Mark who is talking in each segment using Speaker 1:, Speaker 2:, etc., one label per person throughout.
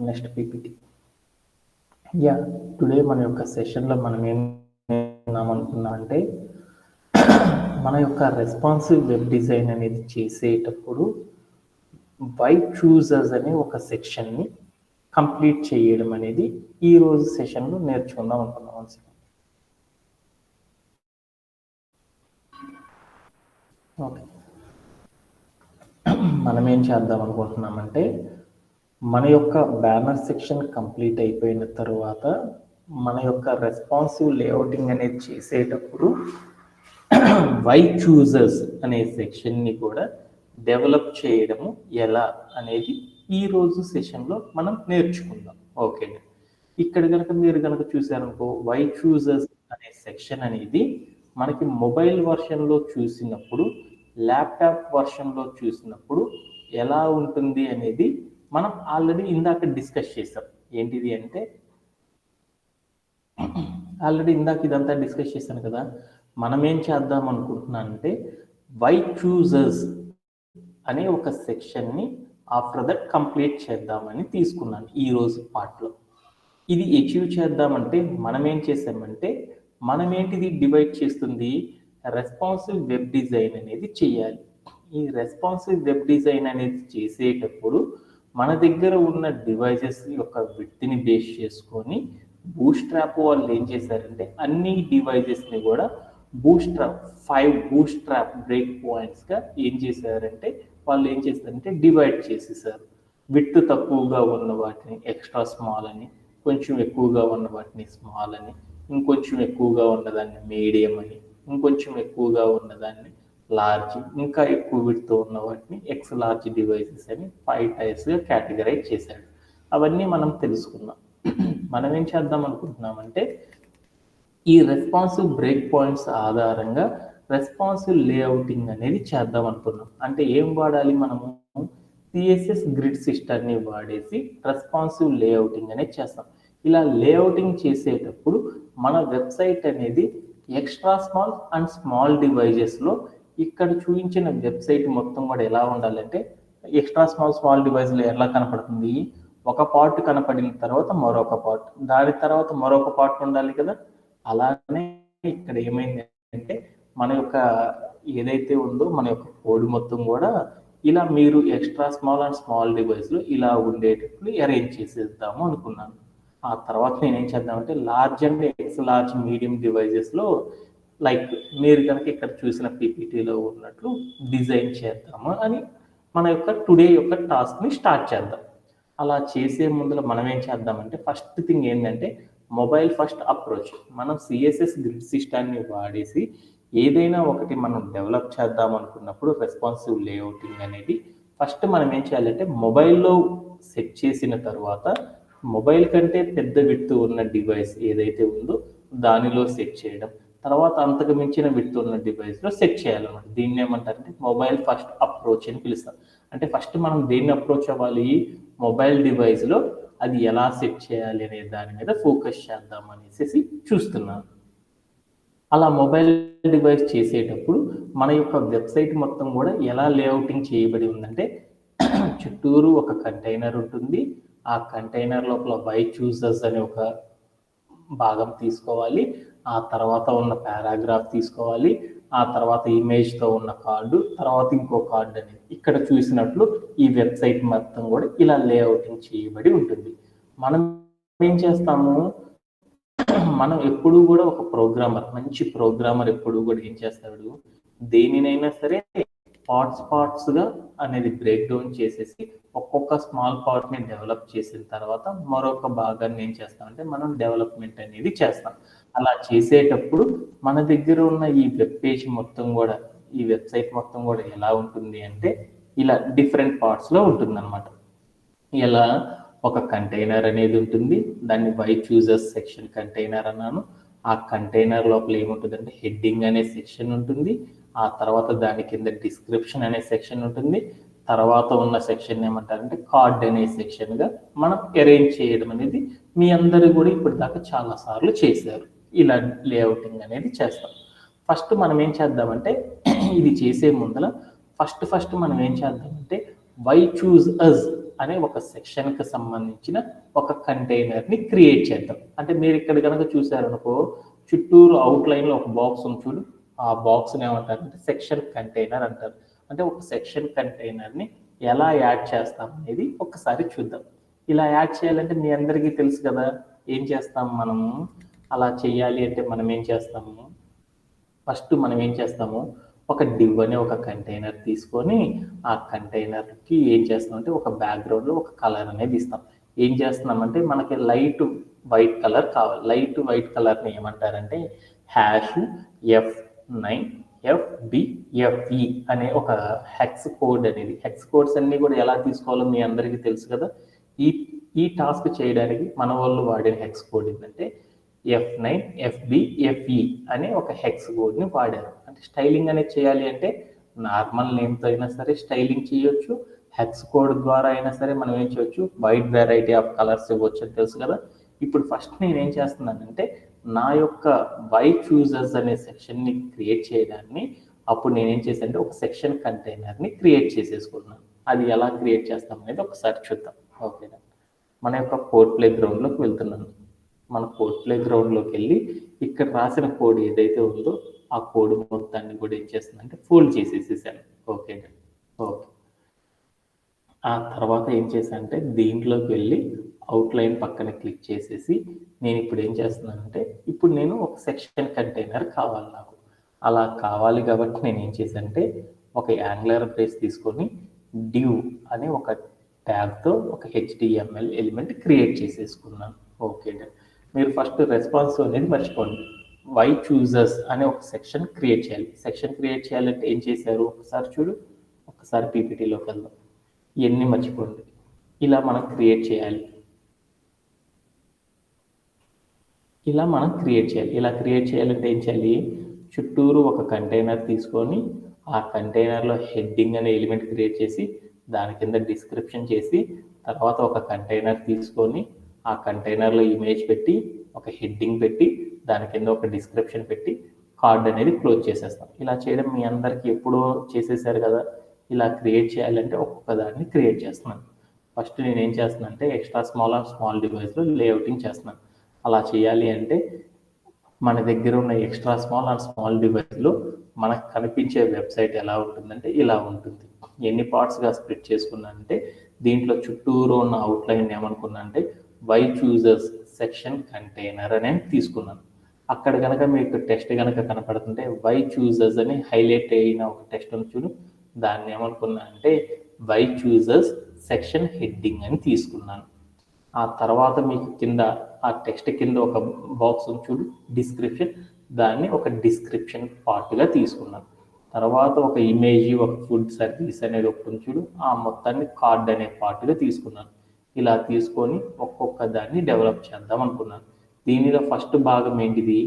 Speaker 1: Next PPT. Today మన యొక్క సెషన్లో మనం ఏం అనుకున్నామంటే మన యొక్క రెస్పాన్సివ్ వెబ్ డిజైన్ అనేది చేసేటప్పుడు వై చూజర్స్ అనే ఒక సెక్షన్ని కంప్లీట్ చేయడం అనేది ఈరోజు సెషన్లో నేర్చుకుందాం అనుకున్నాం. ఓకే, మనం ఏం చేద్దాం అనుకుంటున్నామంటే మన యొక్క బ్యానర్ సెక్షన్ కంప్లీట్ అయిపోయిన తర్వాత మన యొక్క రెస్పాన్సివ్ లేఅవుటింగ్ అనేది చేసేటప్పుడు వై చూజర్స్ అనే సెక్షన్ని కూడా డెవలప్ చేయడము ఎలా అనేది ఈరోజు సెషన్లో మనం నేర్చుకుందాం. ఓకే, ఇక్కడ కనుక మీరు కనుక చూసారనుకో వై చూజర్స్ అనే సెక్షన్ అనేది మనకి మొబైల్ వర్షన్లో చూసినప్పుడు ల్యాప్టాప్ వర్షన్లో చూసినప్పుడు ఎలా ఉంటుంది అనేది మనం ఆల్రెడీ ఇందాక డిస్కస్ చేసాం. ఏంటిది అంటే ఆల్రెడీ ఇందాక ఇదంతా డిస్కస్ చేశాను కదా. మనం ఏం చేద్దాం అనుకుంటున్నానంటే వై చూజర్స్ అనే ఒక సెక్షన్ని ఆఫ్టర్ దట్ కంప్లీట్ చేద్దామని తీసుకున్నాను ఈరోజు పార్ట్లో. ఇది అచీవ్ చేద్దామంటే మనం ఏం చేసామంటే మనమేంటిది డివైడ్ చేస్తుంది రెస్పాన్సివ్ వెబ్ డిజైన్ అనేది చేయాలి. ఈ రెస్పాన్సివ్ వెబ్ డిజైన్ అనేది చేసేటప్పుడు మన దగ్గర ఉన్న డివైజెస్ యొక్క విడ్త్ని బేస్ చేసుకొని బూట్స్ట్రాప్ వాళ్ళు ఏం చేశారంటే అన్ని డివైజెస్ని కూడా బూట్స్ట్రాప్ 5 బూట్స్ట్రాప్ బ్రేక్ పాయింట్స్గా ఏం చేశారంటే వాళ్ళు ఏం చేశారంటే డివైడ్ చేసేసారు. విడ్త్ తక్కువగా ఉన్న వాటిని ఎక్స్ట్రా స్మాల్ అని, కొంచెం ఎక్కువగా ఉన్న వాటిని స్మాల్ అని, ఇంకొంచెం ఎక్కువగా ఉన్నదాన్ని మీడియం అని, ఇంకొంచెం ఎక్కువగా ఉన్నదాన్ని లార్జ్, ఇంకా ఎక్కువ విడ్త్తో ఉన్న వాటిని ఎక్స్ లార్జ్ డివైసెస్ అని 5 టైప్స్గా కేటగరైజ్ చేశాడు. అవన్నీ మనం తెలుసుకున్నాం. మనం ఏం చేద్దాం అనుకుంటున్నామంటే ఈ రెస్పాన్సివ్ బ్రేక్ పాయింట్స్ ఆధారంగా రెస్పాన్సివ్ లేఅవుటింగ్ అనేది చేద్దాం అనుకున్నాం. అంటే ఏం వాడాలి మనము సిఎస్ఎస్ గ్రిడ్ సిస్టమ్ని వాడేసి రెస్పాన్సివ్ లేఅవుటింగ్ అనేది చేస్తాం. ఇలా లేఅవుటింగ్ చేసేటప్పుడు మన వెబ్సైట్ అనేది ఎక్స్ట్రా స్మాల్ అండ్ స్మాల్ డివైజెస్లో ఇక్కడ చూపించిన వెబ్సైట్ మొత్తం కూడా ఎలా ఉండాలంటే ఎక్స్ట్రా స్మాల్ డివైస్లో ఎలా కనపడుతుంది, ఒక పార్ట్ కనపడిన తర్వాత మరొక పార్ట్, దాని తర్వాత మరొక పార్ట్ ఉండాలి కదా. అలానే ఇక్కడ ఏమైంది అంటే మన యొక్క ఏదైతే ఉందో మన యొక్క కోడ్ మొత్తం కూడా ఇలా మీరు ఎక్స్ట్రా స్మాల్ అండ్ స్మాల్ డివైస్లో ఇలా ఉండేటట్లు అరేంజ్ చేసేద్దాము అనుకున్నాను. ఆ తర్వాత నేనేం చేద్దామంటే large and X large medium డివైజెస్లో లైక్ మీరు కనుక ఇక్కడ చూసిన పీపీటీలో ఉన్నట్లు డిజైన్ చేద్దాము అని మన యొక్క టుడే యొక్క టాస్క్ని స్టార్ట్ చేద్దాం. అలా చేసే ముందులో మనం ఏం చేద్దామంటే ఫస్ట్ థింగ్ ఏంటంటే మొబైల్ ఫస్ట్ అప్రోచ్. మనం సిఎస్ఎస్ గ్రిడ్ సిస్టాన్ని వాడేసి ఏదైనా ఒకటి మనం డెవలప్ చేద్దాం అనుకున్నప్పుడు రెస్పాన్సివ్ లేఅవుటింగ్ అనేది ఫస్ట్ మనం ఏం చేయాలంటే మొబైల్లో సెట్ చేసిన తర్వాత మొబైల్ కంటే పెద్ద విడ్త్ ఉన్న డివైస్ ఏదైతే ఉందో దానిలో సెట్ చేయడం, తర్వాత అంతకు మించిన విడ్త్ ఉన్న డివైస్లో సెట్ చేయాలన్నమాట. దీన్ని ఏమంటారంటే మొబైల్ ఫస్ట్ అప్రోచ్ అని పిలుస్తాం. అంటే ఫస్ట్ మనం దేన్ని అప్రోచ్ అవ్వాలి, మొబైల్ డివైస్లో అది ఎలా సెట్ చేయాలి అనే దాని మీద ఫోకస్ చేద్దాం అనేసి చూస్తున్నాను. అలా మొబైల్ డివైస్ చేసేటప్పుడు మన యొక్క వెబ్సైట్ మొత్తం కూడా ఎలా లేఅవుటింగ్ చేయబడి ఉందంటే చుట్టూరు ఒక కంటైనర్ ఉంటుంది. ఆ కంటైనర్ లోపల వై చూజర్స్ అనే ఒక భాగం తీసుకోవాలి, ఆ తర్వాత ఉన్న పారాగ్రాఫ్ తీసుకోవాలి, ఆ తర్వాత ఇమేజ్తో ఉన్న కార్డు, తర్వాత ఇంకో కార్డు అనేది ఇక్కడ చూసినట్లు ఈ వెబ్సైట్ మొత్తం కూడా ఇలా లేఅవుటింగ్ చేయబడి ఉంటుంది. మనం ఏం చేస్తాము, మనం ఎప్పుడు కూడా ఒక ప్రోగ్రామర్, మంచి ప్రోగ్రామర్ ఎప్పుడు కూడా ఏం చేస్తాడు, దేనినైనా సరే పార్ట్స్గా అనేది బ్రేక్ డౌన్ చేసేసి ఒక్కొక్క స్మాల్ పార్ట్ని డెవలప్ చేసిన తర్వాత మరొక భాగాన్ని ఏం చేస్తామంటే మనం డెవలప్మెంట్ అనేది చేస్తాం. అలా చేసేటప్పుడు మన దగ్గర ఉన్న ఈ వెబ్ పేజ్ మొత్తం కూడా, ఈ వెబ్సైట్ మొత్తం కూడా ఎలా ఉంటుంది అంటే ఇలా డిఫరెంట్ పార్ట్స్లో ఉంటుంది అనమాట. ఇలా ఒక కంటైనర్ అనేది ఉంటుంది, దాన్ని వై చూజర్స్ సెక్షన్ కంటైనర్ అన్నాను. ఆ కంటైనర్ లోపల ఏముంటుందంటే హెడ్డింగ్ అనే సెక్షన్ ఉంటుంది, ఆ తర్వాత దాని కింద డిస్క్రిప్షన్ అనే సెక్షన్ ఉంటుంది, తర్వాత ఉన్న సెక్షన్ ఏమంటారంటే కార్డ్ అనే సెక్షన్గా మనం అరేంజ్ చేయడం అనేది మీ అందరూ కూడా ఇప్పటిదాకా చాలాసార్లు చేశారు. ఇలా లేఅవుటింగ్ అనేది చేస్తాం. ఫస్ట్ మనం ఏం చేద్దామంటే ఇది చేసే ముందర ఫస్ట్ మనం ఏం చేద్దామంటే వై చూజ్ అస్ అనే ఒక సెక్షన్కి సంబంధించిన ఒక కంటైనర్ని క్రియేట్ చేద్దాం. అంటే మీరు ఇక్కడ కనుక చూసారనుకో, చుట్టూరు అవుట్లైన్లో ఒక బాక్స్ ఉంది చూడు, ఆ బాక్స్ని ఏమంటారు అంటే సెక్షన్ కంటైనర్ అంటారు. అంటే ఒక సెక్షన్ కంటైనర్ని ఎలా యాడ్ చేస్తాం అనేది ఒకసారి చూద్దాం. ఇలా యాడ్ చేయాలంటే మీ అందరికీ తెలుసు కదా, ఏం చేస్తాం మనము. అలా చేయాలి అంటే మనం ఏం చేస్తాము, ఫస్ట్ మనం ఏం చేస్తాము, ఒక డివ్ అనే ఒక కంటైనర్ తీసుకొని ఆ కంటైనర్కి ఏం చేస్తామంటే ఒక బ్యాక్గ్రౌండ్లో ఒక కలర్ అనేది ఇస్తాం. ఏం చేస్తున్నామంటే మనకి లైట్ వైట్ కలర్ కావాలి. లైట్ వైట్ కలర్ని ఏమంటారంటే #F9FBFE అనే ఒక హెక్స్ కోడ్ అనేది. హెక్స్ కోడ్స్ అన్ని కూడా ఎలా తీసుకోవాలో మీ అందరికీ తెలుసు కదా. ఈ ఈ టాస్క్ చేయడానికి మన వాళ్ళు వాడిన హెక్స్ కోడ్ ఏంటంటే F9FBFE అనే ఒక హెక్స్ కోడ్ని వాడారు. అంటే స్టైలింగ్ అనేది చేయాలి అంటే నార్మల్ నేమ్తో అయినా సరే స్టైలింగ్ చేయొచ్చు, హెక్స్ కోడ్ ద్వారా అయినా సరే మనం ఏం చేయొచ్చు, వైడ్ వెరైటీ ఆఫ్ కలర్స్ ఇవ్వచ్చు అని తెలుసు కదా. ఇప్పుడు ఫస్ట్ నేను ఏం చేస్తున్నానంటే నా యొక్క వై చూజర్స్ అనే సెక్షన్ని క్రియేట్ చేయడాన్ని అప్పుడు నేనేం చేశానంటే ఒక సెక్షన్ కంటైనర్ని క్రియేట్ చేసేసుకున్నాను. అది ఎలా క్రియేట్ చేస్తాం అనేది ఒకసారి చూద్దాం. ఓకేనా, మన యొక్క కోడ్ ప్లే గ్రౌండ్లోకి వెళ్తున్నాను. మన కోడ్ ప్లే గ్రౌండ్లోకి వెళ్ళి ఇక్కడ రాసిన కోడ్ ఏదైతే ఉందో ఆ కోడ్ మొత్తాన్ని కూడా ఏం చేస్తుందంటే ఫోల్డ్ చేసేసేసాను. Okay okay. ఆ తర్వాత ఏం చేశానంటే దీంట్లోకి వెళ్ళి అవుట్లైన్ పక్కన క్లిక్ చేసేసి నేను ఇప్పుడు ఏం చేస్తున్నానంటే ఇప్పుడు నేను ఒక సెక్షన్ కంటైనర్ కావాలి నాకు. అలా కావాలి కాబట్టి నేను ఏం చేశానంటే ఒక యాంగులర్ బేస్ తీసుకొని డివ్ అనే ఒక ట్యాగ్తో ఒక HTML ఎలిమెంట్ క్రియేట్ చేసేసుకున్నాను. ఓకే, మీరు ఫస్ట్ రెస్పాన్స్ అనేది మర్చిపోండి. వై చూజర్స్ అనే ఒక సెక్షన్ క్రియేట్ చేయాలి. సెక్షన్ క్రియేట్ చేయాలంటే ఏం చేశారు ఒకసారి చూడు, ఒకసారి పీపీటీలోకి వెళ్దాం. ఇవన్నీ మర్చిపోండి. ఇలా మనం క్రియేట్ చేయాలి. ఇలా క్రియేట్ చేయాలంటే ఏం చేయాలి, చుట్టూరు ఒక కంటైనర్ తీసుకొని ఆ కంటైనర్లో హెడ్డింగ్ అనే ఎలిమెంట్ క్రియేట్ చేసి దాని కింద డిస్క్రిప్షన్ చేసి తర్వాత ఒక కంటైనర్ తీసుకొని ఆ కంటైనర్లో ఇమేజ్ పెట్టి ఒక హెడ్డింగ్ పెట్టి దాని కింద ఒక డిస్క్రిప్షన్ పెట్టి కార్డ్ అనేది క్లోజ్ చేసేస్తాం. ఇలా చేయడం మీ అందరికీ ఎప్పుడో చేసేసారు కదా. ఇలా క్రియేట్ చేయాలంటే ఒక్కొక్క దాన్ని క్రియేట్ చేస్తున్నాను. ఫస్ట్ నేను ఏం చేస్తున్నాను అంటే ఎక్స్ట్రా స్మాల్ డివైస్లో లేఅవుటింగ్ చేస్తున్నాను. అలా చేయాలి అంటే మన దగ్గర ఉన్న ఎక్స్ట్రా స్మాల్ డివైస్లో మనకు కనిపించే వెబ్సైట్ ఎలా ఉంటుందంటే ఇలా ఉంటుంది. ఎన్ని పార్ట్స్గా స్ప్లిట్ చేసుకున్నానంటే దీంట్లో చుట్టూరు ఉన్న అవుట్లైన్ ఏమనుకున్నా అంటే వై చూజర్స్ సెక్షన్ కంటైనర్ అని తీసుకున్నాను. అక్కడ కనుక మీకు టెక్స్ట్ కనుక కనపడుతుంటే వై చూజర్స్ అని హైలైట్ అయిన ఒక టెక్స్ట్ ఉంది చూడు, దాన్ని ఏమనుకున్నా అంటే వై చూజర్స్ సెక్షన్ హెడ్డింగ్ అని తీసుకున్నాను. ఆ తర్వాత మీకు కింద ఆ టెక్స్ట్ కింద ఒక బాక్స్ ఉంది చూడు డిస్క్రిప్షన్, దాన్ని ఒక డిస్క్రిప్షన్ పార్ట్గా తీసుకున్నాను. తర్వాత ఒక ఇమేజ్ ఒక ఫుడ్ సర్వీస్ అనేది ఒకటి చూడు, ఆ మొత్తాన్ని కార్డ్ అనే పార్ట్గా తీసుకున్నాను. ఇలా తీసుకొని ఒక్కొక్క దాన్ని డెవలప్ చేద్దాం అనుకున్నాను. దీనిలో ఫస్ట్ భాగం ఏంటిది,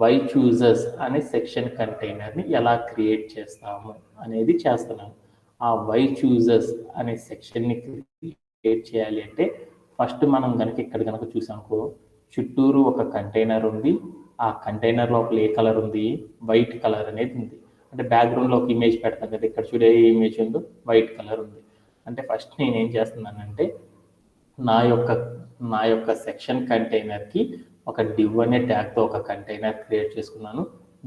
Speaker 1: వై చూజర్స్ అనే సెక్షన్ కంటైనర్ని ఎలా క్రియేట్ చేస్తాము అనేది చేస్తున్నాను. ఆ వై చూజర్స్ అనే సెక్షన్ని క్రియేట్ చేయాలి అంటే ఫస్ట్ మనం కనుక ఇక్కడ కనుక చూసామనుకో చుట్టూరు ఒక కంటైనర్ ఉంది. ఆ కంటైనర్ లోపల ఏ కలర్ ఉంది, వైట్ కలర్ అనేది ఉంది. అంటే బ్యాక్గ్రౌండ్లో ఒక ఇమేజ్ పెడతాం కదా, ఇక్కడ చూడే ఇమేజ్ ఉందో వైట్ కలర్ ఉంది. అంటే ఫస్ట్ నేను ఏం చేస్తున్నానంటే నా యొక్క సెక్షన్ కంటైనర్కి ఒక డివ్ అనే ట్యాగ్తో ఒక కంటైనర్ క్రియేట్ చేసుకున్నాను.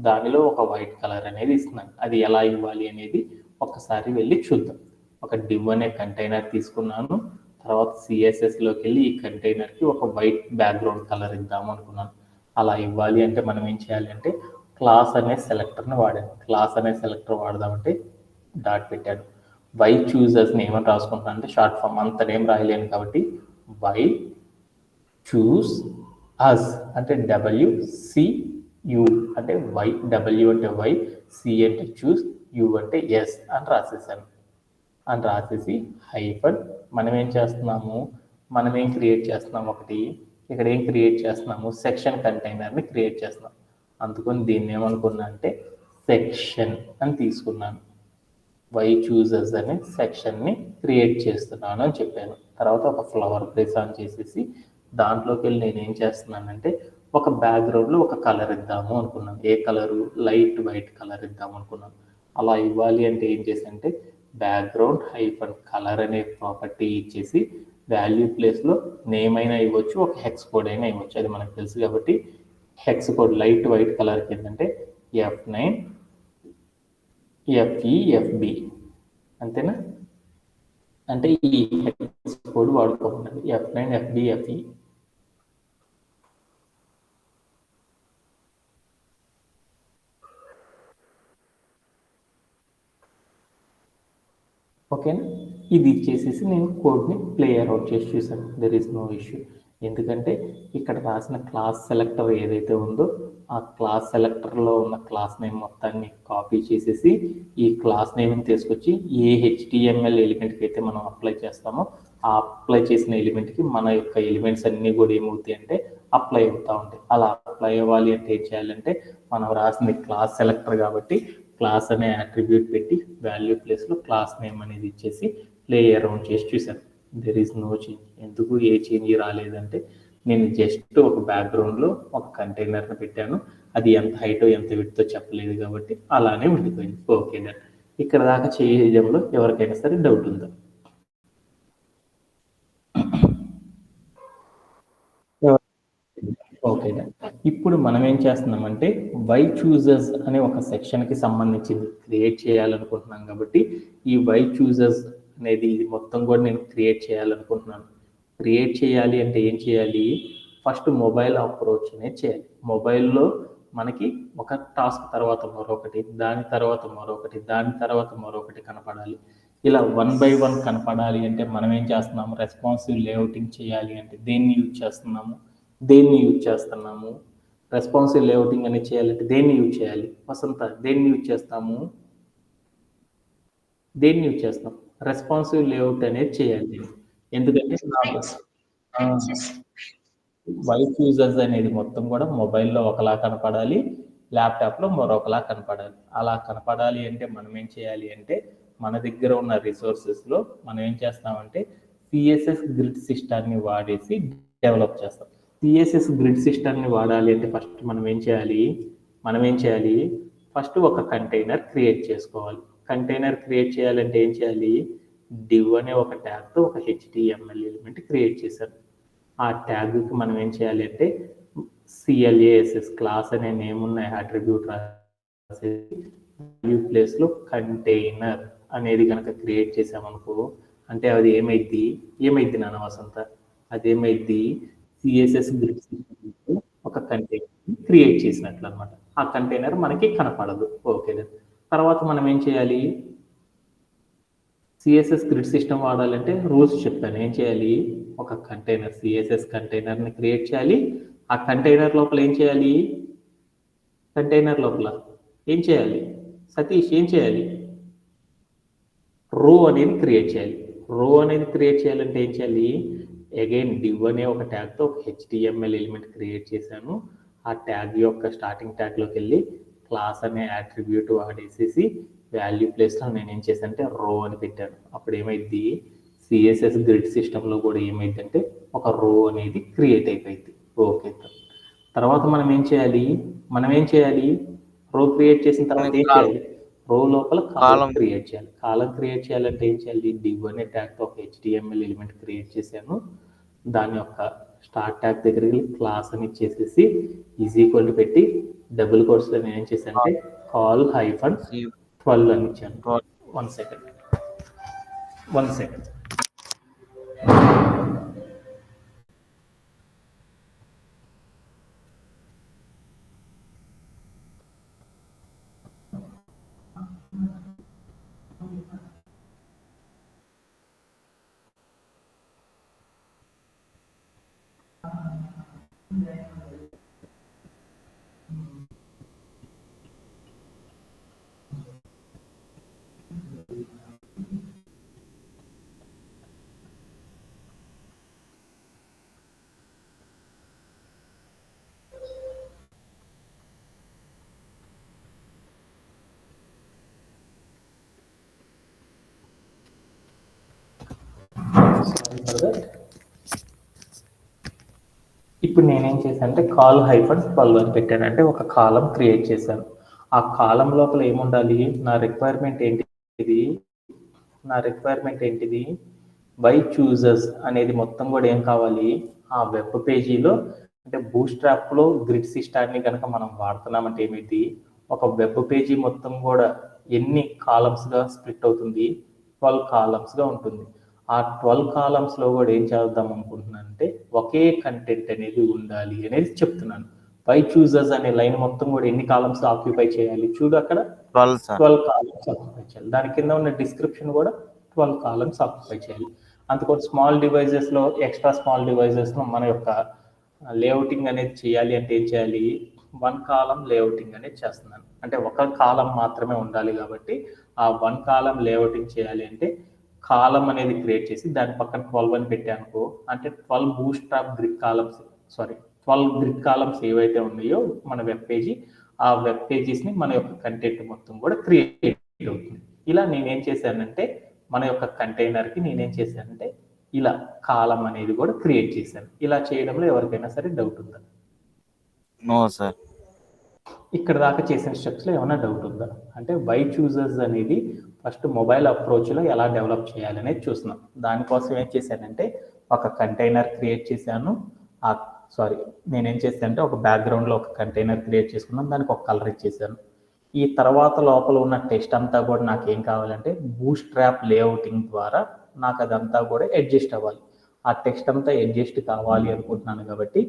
Speaker 1: దానిలో ఒక వైట్ కలర్ అనేది ఇస్తున్నాను. అది ఎలా ఇవ్వాలి అనేది ఒకసారి వెళ్ళి చూద్దాం. ఒక డివ్ అనే కంటైనర్ తీసుకున్నాను. తర్వాత CSSలోకి వెళ్ళి ఈ కంటైనర్కి ఒక వైట్ బ్యాక్గ్రౌండ్ కలర్ ఇద్దాము అనుకున్నాను. అలా ఇవ్వాలి అంటే మనం ఏం చేయాలి అంటే క్లాస్ అనే సెలెక్టర్ని వాడాను. క్లాస్ అనే సెలెక్టర్ వాడదామంటే డాట్ పెట్టాను. వై చూజర్స్ని ఏమని రాసుకుంటున్నాను అంటే షార్ట్ ఫామ్, అంత నేమ్ రాయలేను కాబట్టి వై చూస్ అస్ అంటే WCU అంటే వై, W అంటే వై, C అంటే చూస్, U అంటే ఎస్ అని రాసేసాను. అని రాసేసి హైఫన్ మనం ఏం చేస్తున్నాము, మనం ఏం క్రియేట్ చేస్తున్నాము, ఒకటి ఇక్కడ ఏం క్రియేట్ చేస్తున్నాము, సెక్షన్ కంటైనర్ని క్రియేట్ చేస్తున్నాం. అందుకని దీన్ని ఏమనుకున్నా అంటే సెక్షన్ అని తీసుకున్నాను. వై చూజర్స్ అనే సెక్షన్ని క్రియేట్ చేస్తున్నాను అని చెప్పాను. తర్వాత ఒక ఫ్లవర్ ప్లేస్ ఆన్ చేసేసి దాంట్లోకి వెళ్ళి నేను ఏం చేస్తున్నానంటే ఒక బ్యాక్గ్రౌండ్లో ఒక కలర్ ఇద్దాము అనుకున్నాను. ఏ కలరు, లైట్ వైట్ కలర్ ఇద్దాము అనుకున్నాను. అలా ఇవ్వాలి అంటే ఏం చేశానంటే బ్యాక్గ్రౌండ్ హైఫన్ కలర్ అనే ప్రాపర్టీ ఇచ్చేసి వాల్యూ ప్లేస్లో నేమ్ అయినా ఇవ్వచ్చు, ఒక హెక్స్ కోడ్ అయినా ఇవ్వచ్చు, అది మనకు తెలుసు కాబట్టి హెక్స్ కోడ్ లైట్ వైట్ కలర్కి ఏంటంటే F9 FE FB అంతేనా, అంటే ఈ హెక్స్ కోడ్ వాడుకోవాలి F9 FB FE. ఓకేనా, ఇది ఇచ్చేసేసి నేను కోడ్ని ప్లే అవుట్ చేసి చూసాను. There is no issue. ఎందుకంటే ఇక్కడ రాసిన క్లాస్ సెలెక్టర్ ఏదైతే ఉందో ఆ క్లాస్ సెలెక్టర్లో ఉన్న క్లాస్ నేమ్ మొత్తాన్ని కాపీ చేసేసి ఈ క్లాస్ నేమ్ని తీసుకొచ్చి ఏ HTML ఎలిమెంట్కి అయితే మనం అప్లై చేస్తామో ఆ అప్లై చేసిన ఎలిమెంట్కి మన యొక్క ఎలిమెంట్స్ అన్నీ కూడా ఏమవుతాయి అంటే అప్లై అవుతూ ఉంటాయి. అలా అప్లై అవ్వాలి అంటే ఏం చేయాలంటే మనం రాసింది క్లాస్ సెలెక్టర్ కాబట్టి క్లాస్ అనే అట్రిబ్యూట్ పెట్టి వాల్యూ ప్లేస్లో క్లాస్ నేమ్ అనేది ఇచ్చేసి ప్లే అరౌండ్ చేసి చూసాను. There is no change. ఎందుకు ఏ చేంజ్ రాలేదంటే నేను జస్ట్ ఒక బ్యాక్గ్రౌండ్లో ఒక కంటైనర్ని పెట్టాను, అది ఎంత హైటో ఎంత విడ్తో చెప్పలేదు కాబట్టి అలానే ఉండిపోయింది. Okay done. ఇక్కడ దాకా చేయడంలో ఎవరికైనా సరే డౌట్ ఉందా? Okay done. ఇప్పుడు మనం ఏం చేస్తున్నామంటే వై చూజర్స్ అనే ఒక సెక్షన్కి సంబంధించింది క్రియేట్ చేయాలనుకుంటున్నాం కాబట్టి ఈ వై చూజర్స్ అనేది ఇది మొత్తం కూడా నేను క్రియేట్ చేయాలనుకుంటున్నాను. క్రియేట్ చేయాలి అంటే ఏం చేయాలి? ఫస్ట్ మొబైల్ అప్రోచ్ అనేది చేయాలి. మొబైల్లో మనకి ఒక టాస్క్ తర్వాత మరొకటి, దాని తర్వాత మరొకటి, దాని తర్వాత మరొకటి కనపడాలి. ఇలా 1 by 1 కనపడాలి అంటే మనం ఏం చేస్తున్నాము? రెస్పాన్సివ్ లేఅవుటింగ్ చేయాలి అంటే దేన్ని యూజ్ చేస్తున్నాము? రెస్పాన్సివ్ లేఅవుటింగ్ అనేది చేయాలంటే దేన్ని యూజ్ చేయాలి? వసంత, దేన్ని యూజ్ చేస్తాము? రెస్పాన్సివ్ లేఅవుట్ అనేది చేయాలి. ఎందుకంటే వైట్ యూజర్స్ అనేది మొత్తం కూడా మొబైల్లో ఒకలా కనపడాలి, ల్యాప్టాప్లో మరొకలా కనపడాలి. అలా కనపడాలి అంటే మనం ఏం చేయాలి అంటే మన దగ్గర ఉన్న రిసోర్సెస్లో మనం ఏం చేస్తామంటే CSS గ్రిడ్ సిస్టాన్ని వాడేసి డెవలప్ చేస్తాం. CSS గ్రిడ్ సిస్టాన్ని వాడాలి అంటే ఫస్ట్ మనం ఏం చేయాలి? ఫస్ట్ ఒక కంటైనర్ క్రియేట్ చేసుకోవాలి. కంటైనర్ క్రియేట్ చేయాలంటే ఏం చేయాలి? div అనే ఒక ట్యాగ్తో ఒక HTML ఎలిమెంట్ క్రియేట్ చేశాను. ఆ ట్యాగ్కి మనం ఏం చేయాలి అంటే CLASS క్లాస్ అనే నేమ్ ఉన్న అట్రిబ్యూట్ రాసేసి వాల్యూ ప్లేస్లో కంటైనర్ అనేది కనుక క్రియేట్ చేసామనుకో అంటే అది ఏమైద్ది నాన్న వసంత? అదేమైద్ది CSS గ్రిడ్ ఒక కంటైనర్ క్రియేట్ చేసినట్లు అనమాట. ఆ కంటైనర్ మనకి కనపడదు. ఓకే, తర్వాత మనం ఏం చేయాలి? CSS గ్రిడ్ సిస్టమ్ వాడాలంటే రూల్స్ చెప్తాను. ఏం చేయాలి? ఒక కంటైనర్ CSS కంటైనర్ని క్రియేట్ చేయాలి. ఆ కంటైనర్ లోపల ఏం చేయాలి? సతీష్ ఏం చేయాలి? రో అనేది క్రియేట్ చేయాలంటే ఏం చేయాలి? అగైన్ div అనే ఒక ట్యాగ్తో ఒక HTML ఎలిమెంట్ క్రియేట్ చేశాను. ఆ ట్యాగ్ యొక్క స్టార్టింగ్ ట్యాగ్లోకి వెళ్ళి క్లాస్ అనే అట్రిబ్యూట్ వాడేసేసి వాల్యూ ప్లేస్లో నేను ఏం చేశాను అంటే రో అని పెట్టాను. అప్పుడు ఏమైంది? CSS గ్రిడ్ సిస్టంలో కూడా ఏమైందంటే ఒక రో అనేది క్రియేట్ అయిపోయింది. ఓకే, తర్వాత మనం ఏం చేయాలి? రో క్రియేట్ చేసిన తర్వాత ఏం చేయాలి? రో లోపల కాలం క్రియేట్ చేయాలి. కాలం క్రియేట్ చేయాలంటే ఏం చేయాలి? div అనే ట్యాగ్తో ఒక HTML ఎలిమెంట్ క్రియేట్ చేశాను. దాని యొక్క స్టార్ట్ ట్యాగ్ దగ్గరికి క్లాస్ అని ఇచ్చేసేసి ఈజ్ ఈక్వల్ టు పెట్టి డబుల్ కోట్స్లో నేను ఏం చేశాను అంటే కాల్ -12 అని ఇచ్చాను. 1 సెకండ్. ఇప్పుడు నేనేం చేశాను అంటే కాల్ -12 అని పెట్టాను. అంటే ఒక కాలం క్రియేట్ చేశాను. ఆ కాలం లోపల ఏముండాలి? నా రిక్వైర్మెంట్ ఏంటి? నా రిక్వైర్మెంట్ ఏంటిది, వై చూజర్స్ అనేది మొత్తం కూడా ఏం కావాలి, ఆ వెబ్ పేజీలో అంటే బూట్స్ట్రాప్లో గ్రిడ్ సిస్టాన్ని కనుక మనం వాడుతున్నామంటే ఏమిటి, ఒక వెబ్ పేజీ మొత్తం కూడా ఎన్ని కాలమ్స్గా స్ప్లిట్ అవుతుంది, 12 కాలమ్స్గా ఉంటుంది. ఆ 12 కాలమ్స్లో కూడా ఏం చేద్దాం అనుకుంటున్నాను అంటే ఒకే కంటెంట్ అనేది ఉండాలి అనేది చెప్తున్నాను. వై చూజర్స్ అనే లైన్ మొత్తం కూడా ఎన్ని కాలమ్స్ ఆక్యుపై చేయాలి, చూడు అక్కడ 12 కాలమ్స్ ఆక్యుపై చేయాలి. దాని కింద ఉన్న డిస్క్రిప్షన్ కూడా 12 కాలమ్స్ ఆక్యుపై చేయాలి. అందుకోసం స్మాల్ డివైజెస్లో, ఎక్స్ట్రా స్మాల్ డివైజెస్లో మన యొక్క లేఅవుటింగ్ అనేది చేయాలి అంటే ఏం చేయాలి, 1 కాలం లేఅవుటింగ్ అనేది చేస్తున్నాను. అంటే ఒక కాలం మాత్రమే ఉండాలి కాబట్టి ఆ 1 కాలం లేఅవుటింగ్ చేయాలి అంటే కాలం అనేది క్రియేట్ చేసి దాని పక్కన 12 అని పెట్టానుకో, అంటే 12 bootstrap grid columns, 12 grid columns ఏవైతే ఉన్నాయో మన వెబ్ పేజీ, ఆ వెబ్ పేజెస్ని మన యొక్క కంటెంట్ మొత్తం కూడా క్రియేట్ అవుతుంది. ఇలా నేనేం చేశానంటే మన యొక్క కంటైనర్కి నేనేం చేశానంటే ఇలా కాలం అనేది కూడా క్రియేట్ చేశాను. ఇలా చేయడంలో ఎవరికైనా సరే డౌట్ ఉందా?
Speaker 2: No sir.
Speaker 1: ఇక్కడ దాకా చేసిన స్టెప్స్లో ఏమైనా డౌట్ ఉందా? అంటే వై చూజర్స్ అనేది ఫస్ట్ మొబైల్ అప్రోచ్లో ఎలా డెవలప్ చేయాలనేది చూస్తున్నాం. దానికోసం ఏం చేశానంటే ఒక కంటైనర్ క్రియేట్ చేశాను. నేనేం చేశానంటే ఒక బ్యాక్గ్రౌండ్లో ఒక కంటైనర్ క్రియేట్ చేసుకున్నాను, దానికి ఒక కలర్ ఇచ్చేసాను. ఈ తర్వాత లోపల ఉన్న టెక్స్ట్ అంతా కూడా నాకు ఏం కావాలంటే బూట్స్ట్రాప్ లేఅవుటింగ్ ద్వారా నాకు అదంతా కూడా అడ్జస్ట్ అవ్వాలి. ఆ టెక్స్ట్ అంతా అడ్జస్ట్ కావాలి అనుకుంటున్నాను కాబట్టి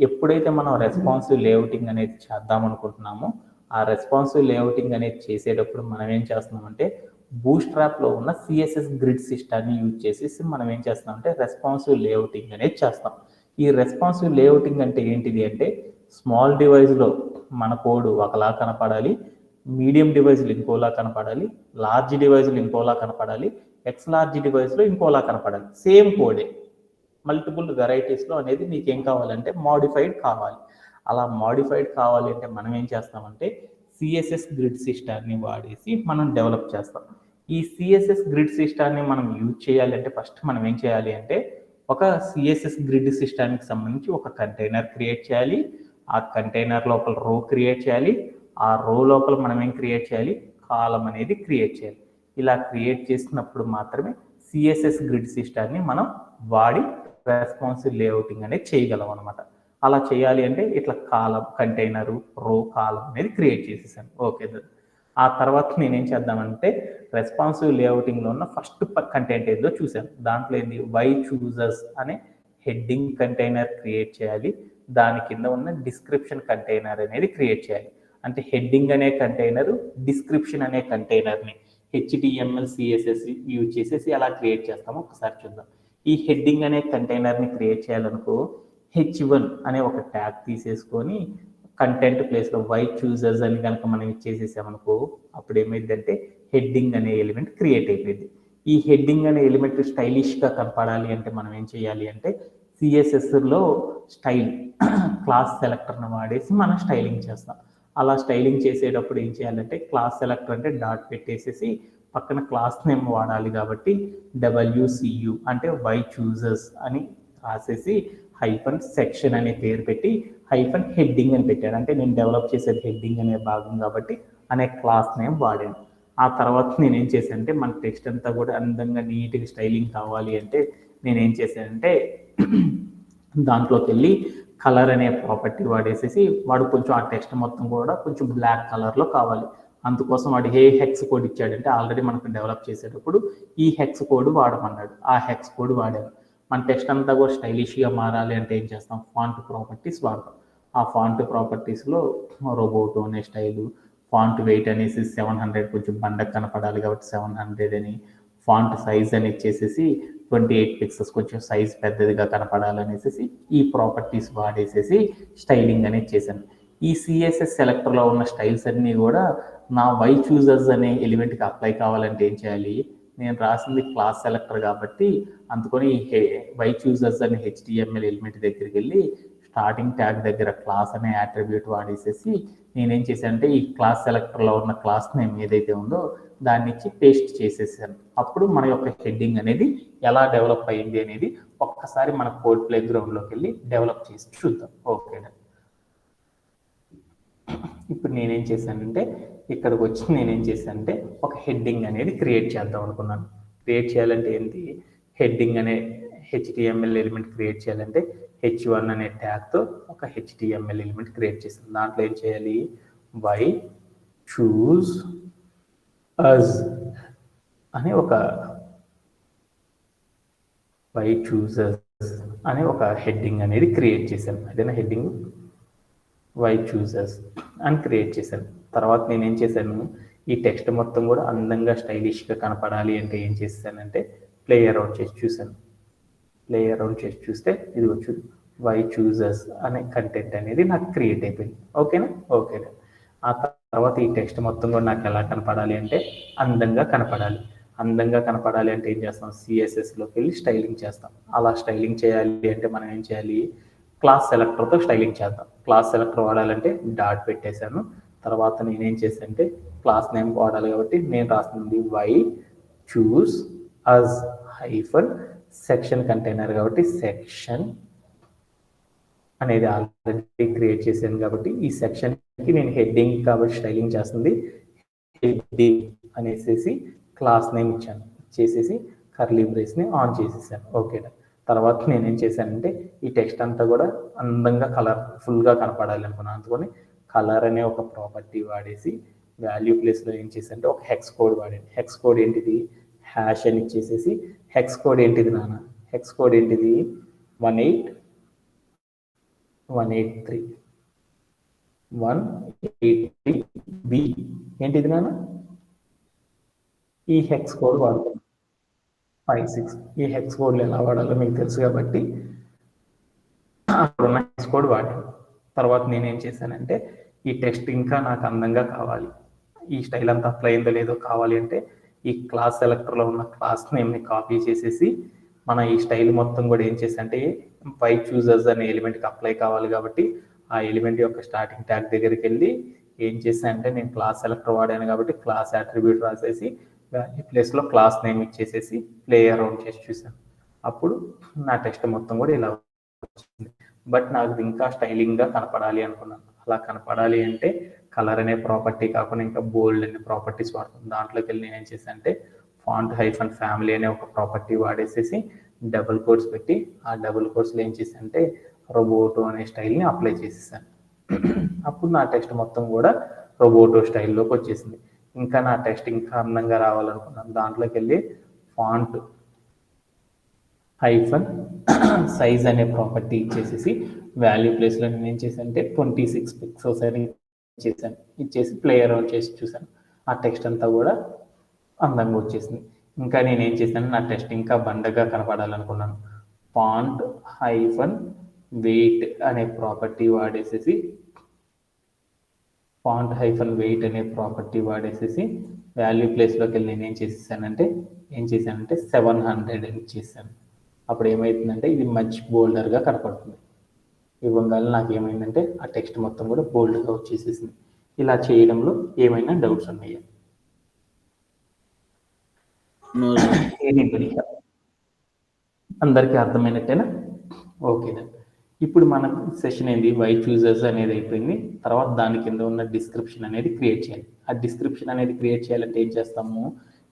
Speaker 1: ఎప్పుడైతే మనం రెస్పాన్సివ్ లేఅవుటింగ్ అనేది చేద్దాం అనుకుంటున్నామో ఆ రెస్పాన్సివ్ లేఅవుటింగ్ అనేది చేసేటప్పుడు మనం ఏం చేస్తున్నామంటే బూట్స్ట్రాప్లో ఉన్న సిఎస్ఎస్ గ్రిడ్ సిస్టాన్ని యూజ్ చేసేసి మనం ఏం చేస్తామంటే రెస్పాన్సివ్ లేఅవుటింగ్ అనేది చేస్తాం. ఈ రెస్పాన్సివ్ లేఅవుటింగ్ అంటే ఏంటిది అంటే స్మాల్ డివైస్లో మన కోడ్ ఒకలా కనపడాలి, మీడియం డివైస్లు ఇంకోలా కనపడాలి, లార్జ్ డివైస్లు ఇంకోలా కనపడాలి, ఎక్స్ లార్జ్ డివైస్లో ఇంకోలా కనపడాలి. సేమ్ కోడే మల్టిపుల్ వెరైటీస్లో అనేది మీకు ఏం కావాలంటే మాడిఫైడ్ కావాలి. అలా మాడిఫైడ్ కావాలి అంటే మనం ఏం చేస్తామంటే సిఎస్ఎస్ గ్రిడ్ సిస్టాన్ని వాడేసి మనం డెవలప్ చేస్తాం. ఈ సిఎస్ఎస్ గ్రిడ్ సిస్టాన్ని మనం యూజ్ చేయాలంటే ఫస్ట్ మనం ఏం చేయాలి అంటే ఒక సిఎస్ఎస్ గ్రిడ్ సిస్టానికి సంబంధించి ఒక కంటైనర్ క్రియేట్ చేయాలి. ఆ కంటైనర్ లోపల రో క్రియేట్ చేయాలి. ఆ రో లోపల మనం ఏం క్రియేట్ చేయాలి, కాలం అనేది క్రియేట్ చేయాలి. ఇలా క్రియేట్ చేసినప్పుడు మాత్రమే సిఎస్ఎస్ గ్రిడ్ సిస్టాన్ని మనం వాడి రెస్పాన్సివ్ లేఅవుటింగ్ అనేది చేయగలం అనమాట. అలా చేయాలి అంటే ఇట్లా కాలం, కంటైనరు, రో, కాలం అనేది క్రియేట్ చేసేసాను. ఓకే, ఆ తర్వాత నేనేం చేద్దామంటే రెస్పాన్సివ్ లేఅవుటింగ్లో ఉన్న ఫస్ట్ కంటెంట్ ఏదో చూశాను. దాంట్లో ఏంది, వై చూజర్స్ అనే హెడ్డింగ్ కంటైనర్ క్రియేట్ చేయాలి. దాని కింద ఉన్న డిస్క్రిప్షన్ కంటైనర్ అనేది క్రియేట్ చేయాలి. అంటే హెడ్డింగ్ అనే కంటైనర్, డిస్క్రిప్షన్ అనే కంటైనర్ని HTML CSS యూజ్ చేసేసి ఎలా క్రియేట్ చేస్తామో ఒకసారి చూద్దాం. ఈ హెడ్డింగ్ అనే కంటైనర్ని క్రియేట్ చేయాలనుకో H1 అనే ఒక ట్యాగ్ తీసేసుకొని కంటెంట్ ప్లేస్లో వై చూజర్స్ అని కనుక మనం ఇచ్చేసేసామనుకో అప్పుడు ఏమైందంటే హెడ్డింగ్ అనే ఎలిమెంట్ క్రియేట్ అయిపోయింది. ఈ హెడ్డింగ్ అనే ఎలిమెంట్ స్టైలిష్గా కనపడాలి అంటే మనం ఏం చేయాలి అంటే సిఎస్ఎస్లో స్టైల్ క్లాస్ సెలెక్టర్ని వాడేసి మనం స్టైలింగ్ చేస్తాం. అలా స్టైలింగ్ చేసేటప్పుడు ఏం చేయాలంటే క్లాస్ సెలెక్టర్ అంటే డాట్ పెట్టేసేసి పక్కన క్లాస్ నేమ్ వాడాలి కాబట్టి WCU అంటే వై చూజర్స్ అని రాసేసి హైఫన్ సెక్షన్ అనే పేరు పెట్టి హైఫన్ హెడ్డింగ్ అని పెట్టాను. అంటే నేను డెవలప్ చేసేది హెడ్డింగ్ అనే భాగం కాబట్టి అనే క్లాస్ నేమ్ వాడాను. ఆ తర్వాత నేనేం చేశానంటే మన టెక్స్ట్ అంతా కూడా అందంగా నీట్గా స్టైలింగ్ కావాలి అంటే నేనేం చేశానంటే దాంట్లోకి వెళ్ళి కలర్ అనే ప్రాపర్టీ వాడేసేసి వాడు కొంచెం ఆ టెక్స్ట్ మొత్తం కూడా కొంచెం బ్లాక్ కలర్లో కావాలి. అందుకోసం వాడు ఏ హెక్స్ కోడ్ ఇచ్చాడంటే ఆల్రెడీ మనకు డెవలప్ చేసేటప్పుడు ఈ హెక్స్ కోడ్ వాడమన్నాడు. ఆ హెక్స్ కోడ్ వాడాను. మన టెక్స్ట్ అంతా కూడా స్టైలిష్గా మారాలి అంటే ఏం చేస్తాం, ఫాంట్ ప్రాపర్టీస్ వాడతాం. ఆ ఫాంట్ ప్రాపర్టీస్లో రోబోటో అనే స్టైలు, ఫాంట్ వెయిట్ అనేసి 700 కొంచెం బండకు కనపడాలి కాబట్టి 700 అని, ఫాంట్ సైజ్ అని ఇచ్చేసేసి 28 పిక్సెల్స్ కొంచెం సైజ్ పెద్దదిగా కనపడాలనేసి ఈ ప్రాపర్టీస్ వాడేసేసి స్టైలింగ్ అనేది చేశాను. ఈ సిఎస్ఎస్ సెలెక్టర్లో ఉన్న స్టైల్స్ అన్నీ కూడా నా వై చూజర్స్ అనే ఎలిమెంట్కి అప్లై కావాలంటే ఏం చేయాలి, నేను రాసింది క్లాస్ సెలెక్టర్ కాబట్టి అందుకని వై చూజర్స్ అనే HTML ఎలిమెంట్ దగ్గరికి వెళ్ళి స్టార్టింగ్ ట్యాగ్ దగ్గర క్లాస్ అనే యాట్రిబ్యూట్ వాడేసేసి నేనేం చేశానంటే ఈ క్లాస్ సెలెక్టర్లో ఉన్న క్లాస్ నేమ్ ఏదైతే ఉందో దాన్ని ఇచ్చి పేస్ట్ చేసేసాను. అప్పుడు మన యొక్క హెడ్డింగ్ అనేది ఎలా డెవలప్ అయింది అనేది ఒక్కసారి మన కోడ్ ప్లే గ్రౌండ్లోకి వెళ్ళి డెవలప్ చేసి చూద్దాం. ఓకే, ఇప్పుడు నేనేం చేశానంటే ఇక్కడికి వచ్చి నేనేం చేశానంటే ఒక హెడ్డింగ్ అనేది క్రియేట్ చేద్దాం అనుకున్నాను. క్రియేట్ చేయాలంటే ఏంటి, హెడ్డింగ్ అనే HTML ఎలిమెంట్ క్రియేట్ చేయాలంటే h1 అనే ట్యాగ్తో ఒక HTML ఎలిమెంట్ క్రియేట్ చేసాం. దాంట్లో ఏం చేయాలి, వై చూస్ అస్ అనే ఒక వై చూసెస్ అనే ఒక హెడ్డింగ్ అనేది క్రియేట్ చేశాను. అదేనా హెడ్డింగ్, వై చూసెస్ అని క్రియేట్ చేశాను. తర్వాత నేను ఏం చేశాను, ఈ టెక్స్ట్ మొత్తం కూడా అందంగా స్టైలిష్గా కనపడాలి అంటే ఏం చేశానంటే ప్లే అరౌండ్ చేసి చూశాను. ప్లే అరౌండ్ చేసి చూస్తే ఇది వచ్చు, వై చూసెస్ అనే కంటెంట్ అనేది నాకు క్రియేట్ అయిపోయింది. ఓకేనా, ఓకేనా. ఆ తర్వాత ఈ టెక్స్ట్ మొత్తం కూడా నాకు ఎలా కనపడాలి అంటే అందంగా కనపడాలి. అందంగా కనపడాలి అంటే ఏం చేస్తాం, సిఎస్ఎస్లోకి వెళ్ళి స్టైలింగ్ చేస్తాం. అలా స్టైలింగ్ చేయాలి అంటే మనం ఏం చేయాలి, క్లాస్ సెలెక్టర్తో స్టైలింగ్ చేద్దాం. క్లాస్ సెలెక్టర్ వాడాలంటే డాట్ పెట్టేశాను. తర్వాత నేనేం చేశానంటే క్లాస్ నేమ్ వాడాలి కాబట్టి నేను రాస్తుంది why choose us hyphen section container కాబట్టి సెక్షన్ అనేది ఆల్రెడీ క్రియేట్ చేశాను కాబట్టి ఈ సెక్షన్కి నేను హెడ్డింగ్ కాబట్టి స్టైలింగ్ చేస్తుంది హెడ్డింగ్ అనేసి క్లాస్ నేమ్ ఇచ్చాను. చేసేసి కర్లీ బ్రేస్ని ఆన్ చేసేసాను. ఓకేనా. తర్వాత నేనేం చేశానంటే ఈ టెక్స్ట్ అంతా కూడా అందంగా కలర్ఫుల్గా కనపడాలి అనుకున్నాను. అందుకని కలర్ అనే ఒక ప్రాపర్టీ వాడేసి వాల్యూ ప్లేస్లో ఏం చేశానంటే ఒక హెక్స్ కోడ్ వాడాను. హెక్స్ కోడ్ ఏంటిది, హ్యాష్ అని ఇచ్చేసేసి హెక్స్ కోడ్ ఏంటిది నాన్న, హెక్స్ కోడ్ ఏంటిది 18183 బి ఏంటిది నాన్న, ఈ హెక్స్ కోడ్ వాడుతున్నాను. 56 ఈ హెక్స్ కోడ్లు ఎలా వాడాలో మీకు తెలుసు కాబట్టి అప్పుడున్న హెక్స్ కోడ్ వాడాను. తర్వాత నేనేం చేశానంటే ఈ టెక్స్ట్ ఇంకా నాకు అందంగా కావాలి, ఈ స్టైల్ అంతా అప్లై అయిందో లేదో కావాలి అంటే ఈ క్లాస్ సెలెక్టర్లో ఉన్న క్లాస్ నేమ్ని కాపీ చేసేసి మన ఈ స్టైల్ మొత్తం కూడా ఏం చేసంటే వై చూసెస్ అనే ఎలిమెంట్కి అప్లై కావాలి కాబట్టి ఆ ఎలిమెంట్ యొక్క స్టార్టింగ్ ట్యాగ్ దగ్గరికి వెళ్ళి ఏం చేశానంటే నేను క్లాస్ సెలెక్టర్ వాడాను కాబట్టి క్లాస్ అట్రిబ్యూట్ రాసేసి వాల్యూ ప్లేస్లో క్లాస్ నేమ్ ఇచ్చేసేసి ప్లే అరౌండ్ చేసి చూసాను. అప్పుడు నా టెక్స్ట్ మొత్తం కూడా ఇలా వచ్చింది. బట్ నాకు ఇంకా స్టైలింగ్గా కనపడాలి అనుకున్నాను. అలా కనపడాలి అంటే కలర్ అనే ప్రాపర్టీ కాకుండా ఇంకా బోల్డ్ అనే ప్రాపర్టీస్ వాడుతుంది. దాంట్లోకి వెళ్ళి నేను ఏం చేశాను అంటే ఫాంట్ హైఫన్ ఫ్యామిలీ అనే ఒక ప్రాపర్టీ వాడేసేసి డబుల్ కోట్స్ పెట్టి ఆ డబుల్ కోట్స్లో ఏం చేశాను అంటే రోబోటో అనే స్టైల్ని అప్లై చేసేసాను. అప్పుడు నా టెక్స్ట్ మొత్తం కూడా రోబోటో స్టైల్లోకి వచ్చేసింది. ఇంకా నా టెక్స్ట్ ఇంకా అందంగా రావాలనుకున్నాను. దాంట్లోకి వెళ్ళి ఫాంట్ హైఫన్ సైజ్ అనే ప్రాపర్టీ ఇచ్చేసేసి వాల్యూ ప్లేస్లో నేను ఏం చేశాను అంటే 26 పిక్సెల్స్ అని ఇచ్చేసాను. ఇచ్చేసి ప్లే అరౌండ్ చేసి చూసాను. ఆ టెక్స్ట్ అంతా కూడా అందంగా వచ్చేసింది. ఇంకా నేను ఏం చేశాను, నా టెక్స్ట్ ఇంకా బండగా కనపడాలనుకున్నాను. ఫాంట్ హైఫన్ వెయిట్ అనే ప్రాపర్టీ వాడేసేసి ఫాంట్ హైఫన్ వెయిట్ అనే ప్రాపర్టీ వాడేసేసి వాల్యూ ప్లేస్లోకి వెళ్ళి నేను ఏం చేశానంటే 700 అని ఇచ్చేసాను. అప్పుడు ఏమవుతుందంటే ఇది మచ్ బోల్డర్గా కనపడుతుంది. ఇవ్వగానే నాకు ఏమైందంటే ఆ టెక్స్ట్ మొత్తం కూడా బోల్డ్గా వచ్చేసేసింది. ఇలా చేయడంలో ఏమైనా డౌట్స్ ఉన్నాయా? అందరికీ అర్థమైనట్టేనా? ఓకేనా. ఇప్పుడు మన సెషన్ ఏంది, వై చూసెస్ అనేది అయిపోయింది. తర్వాత దాని కింద ఉన్న డిస్క్రిప్షన్ అనేది క్రియేట్ చేయాలి. ఆ డిస్క్రిప్షన్ అనేది క్రియేట్ చేయాలంటే ఏం చేస్తాము,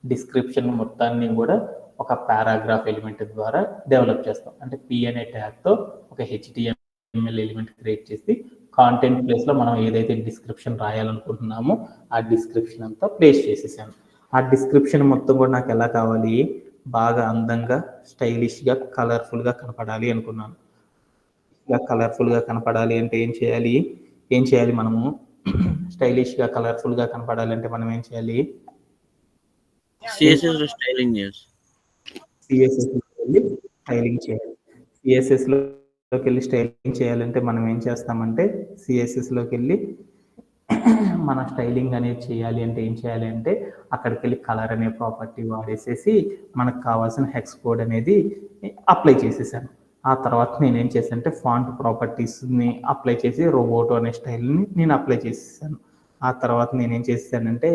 Speaker 1: డిస్క్రిప్షన్ మొత్తాన్ని కూడా ఒక పారాగ్రాఫ్ ఎలిమెంట్ ద్వారా డెవలప్ చేస్తాం. అంటే పి అనే ట్యాగ్తో ఒక HTML ఎలిమెంట్ క్రియేట్ చేసి కాంటెంట్ ప్లేస్లో మనం ఏదైతే డిస్క్రిప్షన్ రాయాలనుకుంటున్నామో ఆ డిస్క్రిప్షన్ అంతా ప్లేస్ చేసేసాను. ఆ డిస్క్రిప్షన్ మొత్తం కూడా నాకు ఎలా కావాలి, బాగా అందంగా స్టైలిష్గా కలర్ఫుల్గా కనపడాలి అనుకున్నాను. ఇలా కలర్ఫుల్గా కనపడాలి అంటే ఏం చేయాలి మనము స్టైలిష్గా కలర్ఫుల్గా కనపడాలి అంటే మనం ఏం చేయాలి,
Speaker 2: సిఎస్ఎస్ స్టైలింగ్ చేయాలి.
Speaker 1: సిఎస్ఎస్లోకి వెళ్ళి స్టైలింగ్ చేయాలి. సిఎస్ఎస్లోకి వెళ్ళి స్టైలింగ్ చేయాలంటే మనం ఏం చేస్తామంటే సిఎస్ఎస్లోకి వెళ్ళి మన స్టైలింగ్ అనేది చేయాలి అంటే ఏం చేయాలి అంటే అక్కడికి వెళ్ళి కలర్ అనే ప్రాపర్టీ వాడేసేసి మనకు కావాల్సిన హెక్స్ కోడ్ అనేది అప్లై చేసేసాను. ఆ తర్వాత నేనేం చేశానంటే ఫాంట్ ప్రాపర్టీస్ని అప్లై చేసి రోబోటో అనే స్టైల్ని నేను అప్లై చేసేసాను. ఆ తర్వాత నేనేం చేశానంటే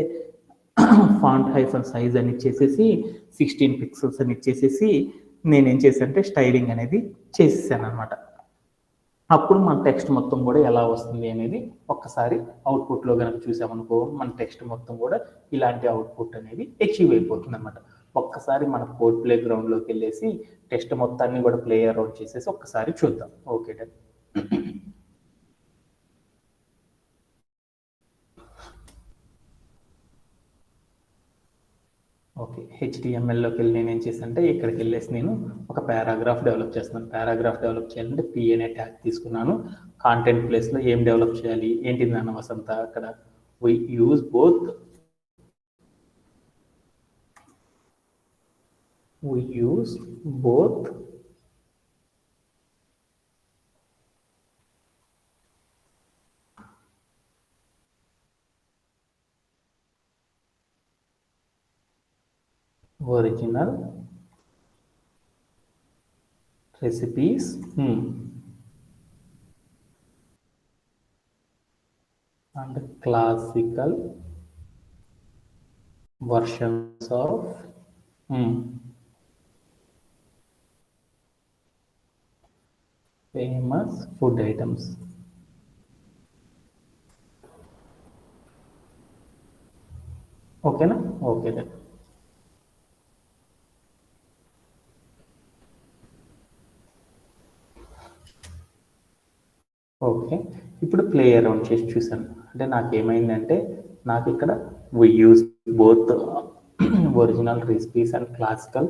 Speaker 1: ఫాంట్ హైఫన్ సైజ్ అని ఇచ్చేసేసి 16 పిక్సెల్స్ అని ఇచ్చేసేసి నేనేం చేశానంటే స్టైలింగ్ అనేది చేసేసాను అనమాట. అప్పుడు మన టెక్స్ట్ మొత్తం కూడా ఎలా వస్తుంది అనేది ఒక్కసారి అవుట్పుట్లో కనుక చూసామనుకో మన టెక్స్ట్ మొత్తం కూడా ఇలాంటి అవుట్పుట్ అనేది అచీవ్ అయిపోతుంది అనమాట. ఒక్కసారి మన కోడ్ ప్లే గ్రౌండ్లోకి వెళ్ళేసి టెస్ట్ మొత్తాన్ని కూడా ప్లే అరౌండ్ చేసేసి ఒక్కసారి చూద్దాం. Okay done. ఓకే, హెచ్టిఎంఎల్లోకి వెళ్ళి నేను ఏం చేశానంటే ఇక్కడికి వెళ్ళేసి నేను ఒక పారాగ్రాఫ్ డెవలప్ చేస్తున్నాను. పారాగ్రాఫ్ డెవలప్ చేయాలంటే పి అనే ట్యాగ్ తీసుకున్నాను. కాంటెంట్ ప్లేస్లో ఏం డెవలప్ చేయాలి, ఏంటి నాన్న వసంత, అక్కడ we use both original recipes and classical versions of famous food items. ఓకేనా? Okay then. ఓకే, ఇప్పుడు ప్లే అరౌండ్ చేసి చూసాను. అంటే నాకేమైందంటే నాకు ఇక్కడ we use both original recipes and classical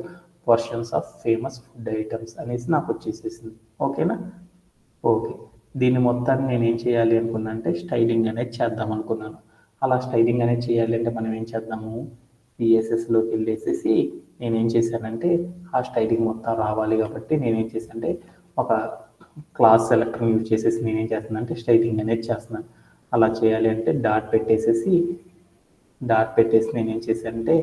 Speaker 1: versions of famous food items అనేసి నాకు వచ్చేసేసింది. ఓకేనా? ఓకే, దీన్ని మొత్తాన్ని నేను ఏం చేయాలి అనుకున్నా అంటే స్టైలింగ్ అనేది చేద్దాం అనుకున్నాను. అలా స్టైలింగ్ అనేది చేయాలి అంటే మనం ఏం చేద్దాము, పిఎస్ఎస్లోకి వెళ్ళేసేసి నేనేం చేశానంటే ఆ స్టైలింగ్ మొత్తం రావాలి కాబట్టి నేనేం చేశానంటే ఒక క్లాస్ సెలెక్టర్ని యూజ్ చేసేసి నేనేం చేస్తున్నానంటే స్టైలింగ్ అనేది చేస్తున్నాను. అలా చేయాలి అంటే డాట్ పెట్టేసి నేనేం చేశానంటే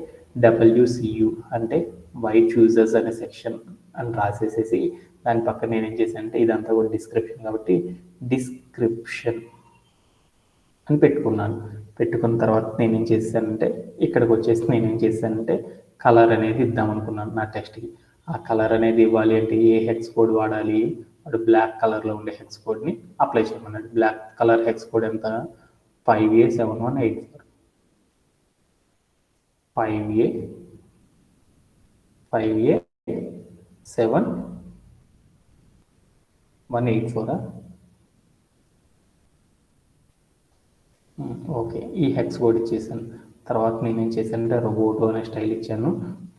Speaker 1: డబ్ల్యూసియు అంటే వై చూజర్స్ అనే సెక్షన్ అని రాసేసేసి దాని పక్కన నేనేం చేశానంటే ఇదంతా కూడా డిస్క్రిప్షన్ కాబట్టి డిస్క్రిప్షన్ అని పెట్టుకున్నాను. పెట్టుకున్న తర్వాత నేనేం చేశానంటే ఇక్కడికి వచ్చేసి నేనేం చేశానంటే కలర్ అనేది ఇద్దాం అనుకున్నాను నా టెక్స్ట్కి. ఆ కలర్ అనేది ఇవ్వాలి అంటే ఏ హెక్స్ కోడ్ వాడాలి, వాడు బ్లాక్ కలర్లో ఉండే హెక్స్ కోడ్ని అప్లై చేయమన్నాడు. బ్లాక్ కలర్ హెక్స్ కోడ్ ఎంత, 5A7184 5A7184. ఓకే, ఈ హెక్స్ కోడ్ ఇచ్చేసాను. తర్వాత నేనేం చేశానంటే రోబోటో అనే స్టైల్ ఇచ్చాను.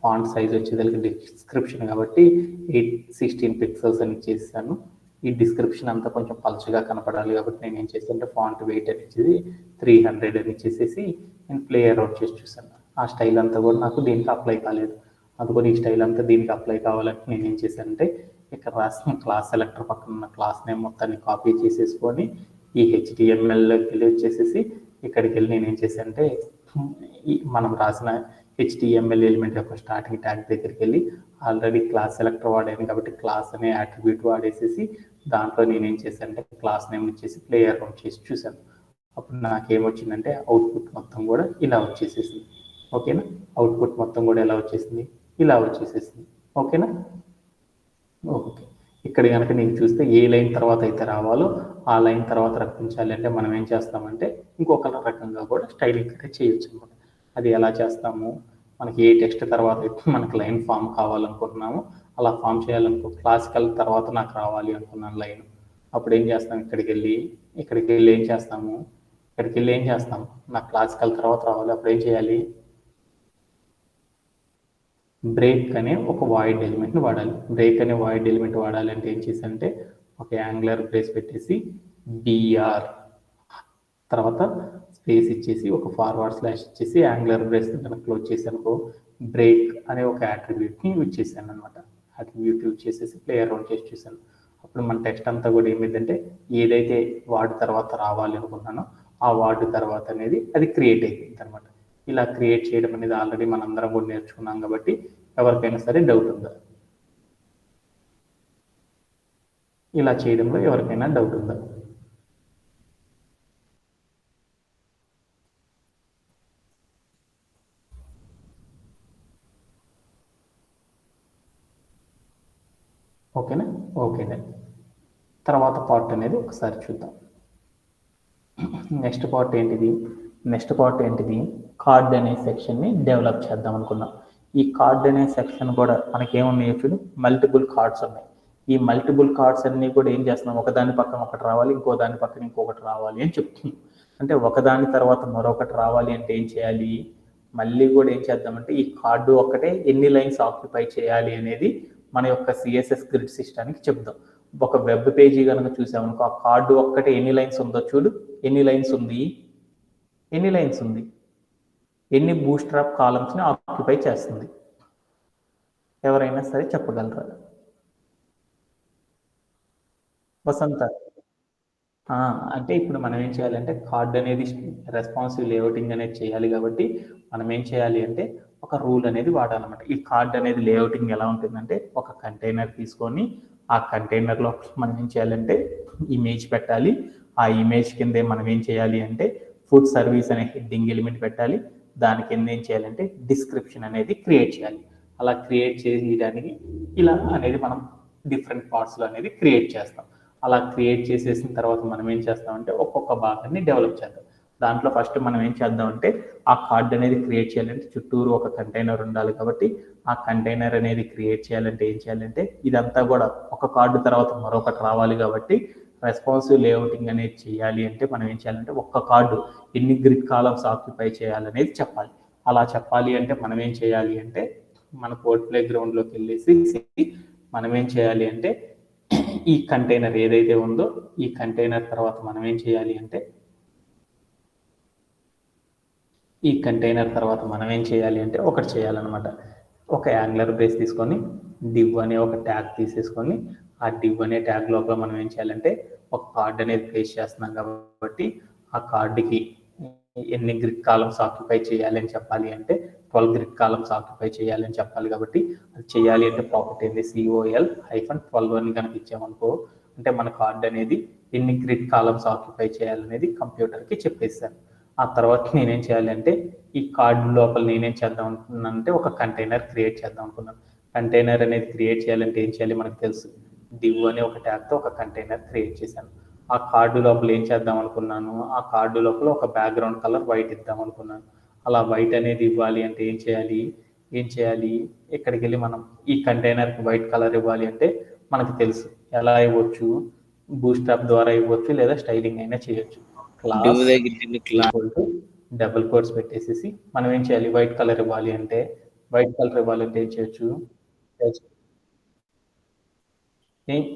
Speaker 1: ఫాంట్ సైజ్ వచ్చేదానికి డిస్క్రిప్షన్ కాబట్టి 816 పిక్సెల్స్ అని ఇచ్చేసాను. ఈ డిస్క్రిప్షన్ అంతా కొంచెం పల్చగా కనపడాలి కాబట్టి నేను ఏం చేశానంటే ఫాంట్ వెయిట్ అని ఇచ్చేది 300 అని ఇచ్చేసేసి నేను ప్లే అరౌండ్ చేసి చూసాను. ఆ స్టైల్ అంతా కూడా నాకు దీనికి అప్లై కాలేదు. అందుకని ఈ స్టైల్ అంతా దీనికి అప్లై కావాలంటే నేను ఏం చేశానంటే ఇక్కడ రాసిన క్లాస్ సెలెక్టర్ పక్కన ఉన్న క్లాస్ నేమ్ మొత్తాన్ని కాపీ చేసేసుకొని ఈ హెచ్టిఎంఎల్లోకి వెళ్ళి వచ్చేసేసి ఇక్కడికి వెళ్ళి నేను ఏం చేశానంటే మనం రాసిన హెచ్టిఎంఎల్ ఎలిమెంట్ యొక్క స్టార్టింగ్ ట్యాగ్ దగ్గరికి వెళ్ళి ఆల్రెడీ క్లాస్ సెలెక్టర్ వాడాను కాబట్టి క్లాస్ అనే అట్రిబ్యూట్ వాడేసేసి దాంట్లో నేనేం చేశానంటే క్లాస్ నేమ్ ఇచ్చేసి ప్లే అరౌండ్ చేసి చూశాను. అప్పుడు నాకేమొచ్చిందంటే అవుట్పుట్ మొత్తం కూడా ఇలా వచ్చేసేసింది. ఓకేనా? అవుట్పుట్ మొత్తం కూడా ఎలా వచ్చేసింది, ఇలా వచ్చేసేసింది. ఓకేనా? ఓకే, ఇక్కడ కనుక నేను చూస్తే ఏ లైన్ తర్వాత అయితే రావాలో ఆ లైన్ తర్వాత రప్పించాలి అంటే మనం ఏం చేస్తామంటే ఇంకొక రకంగా కూడా స్టైలింగ్ అయితే చేయొచ్చు అనమాట. అది ఎలా చేస్తాము, మనకి ఏ టెక్స్ట్ తర్వాత అయితే మనకి లైన్ ఫామ్ కావాలనుకుంటున్నామో అలా ఫామ్ చేయాలనుకో. క్లాసికల్ తర్వాత నాకు రావాలి అనుకున్నాను లైన్, అప్పుడు ఏం చేస్తాం, ఇక్కడికి వెళ్ళి ఏం చేస్తాము, నాకు క్లాసికల్ తర్వాత రావాలి. అప్పుడు ఏం చేయాలి, బ్రేక్ అనే ఒక వాయిడ్ ఎలిమెంట్ని వాడాలి. బ్రేక్ అనే వాయిడ్ ఎలిమెంట్ వాడాలి అంటే ఏం చేశానంటే ఒక యాంగులర్ బ్రేస్ పెట్టేసి బిఆర్ తర్వాత స్పేస్ ఇచ్చేసి ఒక ఫార్వర్డ్ స్లాష్ ఇచ్చేసి యాంగులర్ బ్రేస్ కనుక క్లోజ్ చేశానుకో బ్రేక్ అనే ఒక అట్రిబ్యూట్ని యూజ్ చేశాను అనమాట. అట్రిబ్యూట్ యూజ్ చేసేసి ప్లే అరౌండ్ చేసి చూశాను. అప్పుడు మన టెక్స్ట్ అంతా కూడా ఏమైందంటే ఏదైతే వార్డ్ తర్వాత రావాలి అనుకున్నానో ఆ వార్డు తర్వాత అనేది అది క్రియేట్ అయిపోయింది అనమాట. ఇలా క్రియేట్ చేయడం అనేది ఆల్రెడీ మనందరం కూడా నేర్చుకున్నాం కాబట్టి ఎవరికైనా సరే డౌట్ ఉందా, ఇలా చేయడంలో ఎవరికైనా డౌట్ ఉందా? ఓకేనా? ఓకేనా, తర్వాత పార్ట్ అనేది ఒకసారి చూద్దాం. నెక్స్ట్ పార్ట్ ఏంటిది, కార్డ్ అనే సెక్షన్ని డెవలప్ చేద్దాం అనుకున్నాం. ఈ కార్డ్ అనే సెక్షన్ కూడా మనకి ఏమున్నాయో చూడు, మల్టిపుల్ కార్డ్స్ ఉన్నాయి. ఈ మల్టిపుల్ కార్డ్స్ అన్ని కూడా ఏం చేస్తున్నాం, ఒకదాని పక్కన ఒకటి రావాలి, ఇంకో దాని పక్కన ఇంకొకటి రావాలి అని చెప్తున్నాం. అంటే ఒకదాని తర్వాత మరొకటి రావాలి అంటే ఏం చేయాలి, మళ్ళీ కూడా ఏం చేద్దామంటే ఈ కార్డు ఒక్కటే ఎన్ని లైన్స్ ఆక్యుపై చేయాలి అనేది మన యొక్క సిఎస్ఎస్ గ్రిడ్ సిస్టానికి చెప్దాం. ఒక వెబ్ పేజీ కనుక చూసామనుకో, ఆ కార్డు ఒక్కటే ఎన్ని లైన్స్ ఉందో చూడు, ఎన్ని లైన్స్ ఉంది, ఎన్ని లైన్స్ ఉంది, ఎన్ని బూస్ట్రాప్ కాలమ్స్ని ఆక్యుపై చేస్తుంది, ఎవరైనా సరే చెప్పగలరా? వసంత, అంటే ఇప్పుడు మనం ఏం చేయాలంటే కార్డ్ అనేది రెస్పాన్సివ్ లేఅవుటింగ్ అనేది చేయాలి కాబట్టి మనం ఏం చేయాలి అంటే ఒక రూల్ అనేది వాడాలన్నమాట. ఈ కార్డ్ అనేది లేఅవుటింగ్ ఎలా ఉంటుందంటే, ఒక కంటైనర్ తీసుకొని ఆ కంటైనర్లో మనం ఏం చేయాలంటే ఇమేజ్ పెట్టాలి. ఆ ఇమేజ్ కిందే మనం ఏం చేయాలి అంటే ఫుడ్ సర్వీస్ అనే హెడ్డింగ్ ఎలిమెంట్ పెట్టాలి. దాని కింద ఏం చేయాలంటే డిస్క్రిప్షన్ అనేది క్రియేట్ చేయాలి. అలా క్రియేట్ చేయడానికి ఇలా అనేది మనం డిఫరెంట్ పార్ట్స్లో అనేది క్రియేట్ చేస్తాం. అలా క్రియేట్ చేసేసిన తర్వాత మనం ఏం చేస్తామంటే ఒక్కొక్క భాగాన్ని డెవలప్ చేద్దాం. దాంట్లో ఫస్ట్ మనం ఏం చేద్దామంటే ఆ కార్డ్ అనేది క్రియేట్ చేయాలంటే చుట్టూరు ఒక కంటైనర్ ఉండాలి కాబట్టి ఆ కంటైనర్ అనేది క్రియేట్ చేయాలంటే ఏం చేయాలంటే ఇదంతా కూడా ఒక కార్డు తర్వాత మరొకటి రావాలి కాబట్టి రెస్పాన్సివ్ లేఅవుటింగ్ అనేది చేయాలి అంటే మనం ఏం చేయాలంటే ఒక్క కార్డు ఎన్ని గ్రిడ్ కాలమ్స్ ఆక్యుపై చేయాలనేది చెప్పాలి. అలా చెప్పాలి అంటే మనం ఏం చేయాలి అంటే మన కోడ్ ప్లే గ్రౌండ్లోకి వెళ్ళేసి మనం ఏం చేయాలి అంటే ఈ కంటైనర్ ఏదైతే ఉందో ఈ కంటైనర్ తర్వాత మనం ఏం చేయాలి అంటే ఒకటి చేయాలన్నమాట. ఒక యాంగులర్ బేస్ తీసుకొని డివ్ అనే ఒక ట్యాగ్ తీసేసుకొని ఆ డివ్ అనే ట్యాగ్ లోపల మనం ఏం చేయాలంటే ఒక కార్డ్ అనేది ప్లేస్ చేస్తున్నాం కాబట్టి ఆ కార్డుకి ఎన్ని గ్రిడ్ కాలమ్స్ ఆక్యుపై చేయాలి అని చెప్పాలి అంటే 12 గ్రిడ్ కాలమ్స్ ఆక్యుపై చేయాలి అని చెప్పాలి కాబట్టి అది చేయాలి అంటే ప్రాపర్టీ ఏంది COL-12 అని కనుక ఇచ్చామనుకో అంటే మన కార్డ్ అనేది ఎన్ని గ్రిడ్ కాలమ్స్ ఆక్యుపై చేయాలనేది కంప్యూటర్కి చెప్పేస్తాను. ఆ తర్వాత నేనేం చేయాలి అంటే ఈ కార్డు లోపల నేనేం చేద్దాం అనుకున్నాను అంటే ఒక కంటైనర్ క్రియేట్ చేద్దాం అనుకున్నాను. కంటైనర్ అనేది క్రియేట్ చేయాలంటే ఏం చేయాలి మనకు తెలుసు, డివ్ అనే ఒక ట్యాగ్తో ఒక కంటైనర్ క్రియేట్ చేశాను. ఆ కార్డు లోపల ఏం చేద్దాం అనుకున్నాను, ఆ కార్డు లోపల ఒక బ్యాక్గ్రౌండ్ కలర్ వైట్ ఇద్దాం అనుకున్నాను. అలా వైట్ అనేది ఇవ్వాలి అంటే ఏం చేయాలి ఇక్కడికి వెళ్ళి మనం ఈ కంటైనర్కి వైట్ కలర్ ఇవ్వాలి అంటే మనకు తెలుసు ఎలా ఇవ్వచ్చు, బూస్ట్రాప్ ద్వారా ఇవ్వచ్చు లేదా స్టైలింగ్ అయినా చేయొచ్చు. డబుల్ కోట్స్ పెట్టేసేసి మనం ఏం చేయాలి, వైట్ కలర్ ఇవ్వాలి అంటే ఏం చేయొచ్చు,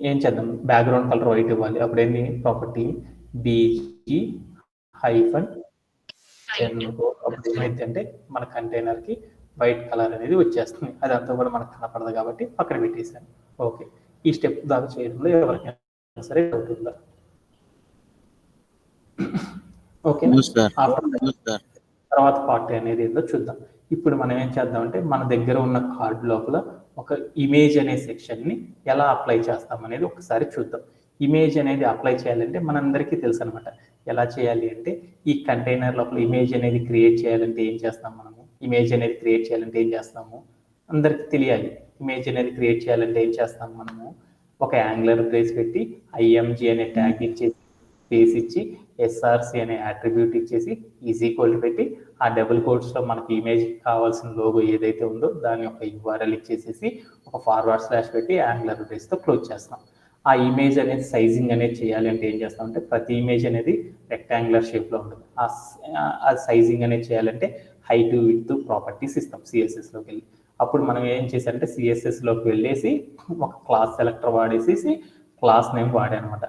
Speaker 1: ఏం చేద్దాం బ్యాక్గ్రౌండ్ కలర్ వైట్ ఇవ్వాలి. అప్పుడు ఏంటి ప్రాపర్టీ BG హైఫన్ అప్పుడు ఏమైంది అంటే మన కంటైనర్కి వైట్ కలర్ అనేది వచ్చేస్తుంది. అదంతా కూడా మనకు కనపడదు కాబట్టి పక్కన పెట్టేసాను. ఓకే, ఈ స్టెప్ దాకా చేయడంలో ఎవరికైనా సరే డౌట్ ఉందా? ఓకే, తర్వాత పార్ట్ అనేది ఏందో చూద్దాం. ఇప్పుడు మనం ఏం చేద్దామంటే మన దగ్గర ఉన్న కార్డు లోపల ఒక ఇమేజ్ అనే సెక్షన్ని ఎలా అప్లై చేస్తాం అనేది ఒకసారి చూద్దాం. ఇమేజ్ అనేది అప్లై చేయాలంటే మనందరికీ తెలుసు అనమాట. ఎలా చేయాలి అంటే ఈ కంటైనర్ లోపల ఇమేజ్ అనేది క్రియేట్ చేయాలంటే ఏం చేస్తాం మనము, అందరికీ తెలియాలి. ఇమేజ్ అనేది క్రియేట్ చేయాలంటే ఏం చేస్తాం మనము, ఒక యాంగులర్ బ్రేస్ పెట్టి IMG అనే ట్యాగ్ ఇచ్చేసి స్పేస్ ఇచ్చి SRC అనే అట్రిబ్యూట్ ఇచ్చేసి ఈక్వల్ పెట్టి ఆ డబుల్ కోట్స్లో మనకి ఇమేజ్ కావాల్సిన లోగో ఏదైతే ఉందో దాని యొక్క URL ఇచ్చేసేసి ఒక ఫార్వర్డ్ స్లాష్ పెట్టి యాంగులర్ బ్రేస్తో క్లోజ్ చేస్తాం. ఆ ఇమేజ్ అనేది సైజింగ్ అనేది చేయాలి అంటే ఏం చేస్తామంటే ప్రతి ఇమేజ్ అనేది రెక్టాంగులర్ షేప్లో ఉంటుంది. ఆ సైజింగ్ అనేది చేయాలంటే హైట్ విడ్త్ ప్రాపర్టీస్ ఇస్తాం CSSలోకి వెళ్ళి. అప్పుడు మనం ఏం చేసామంటే CSSలోకి వెళ్ళేసి ఒక క్లాస్ సెలెక్టర్ వాడేసేసి క్లాస్ నేమ్ వాడానమాట.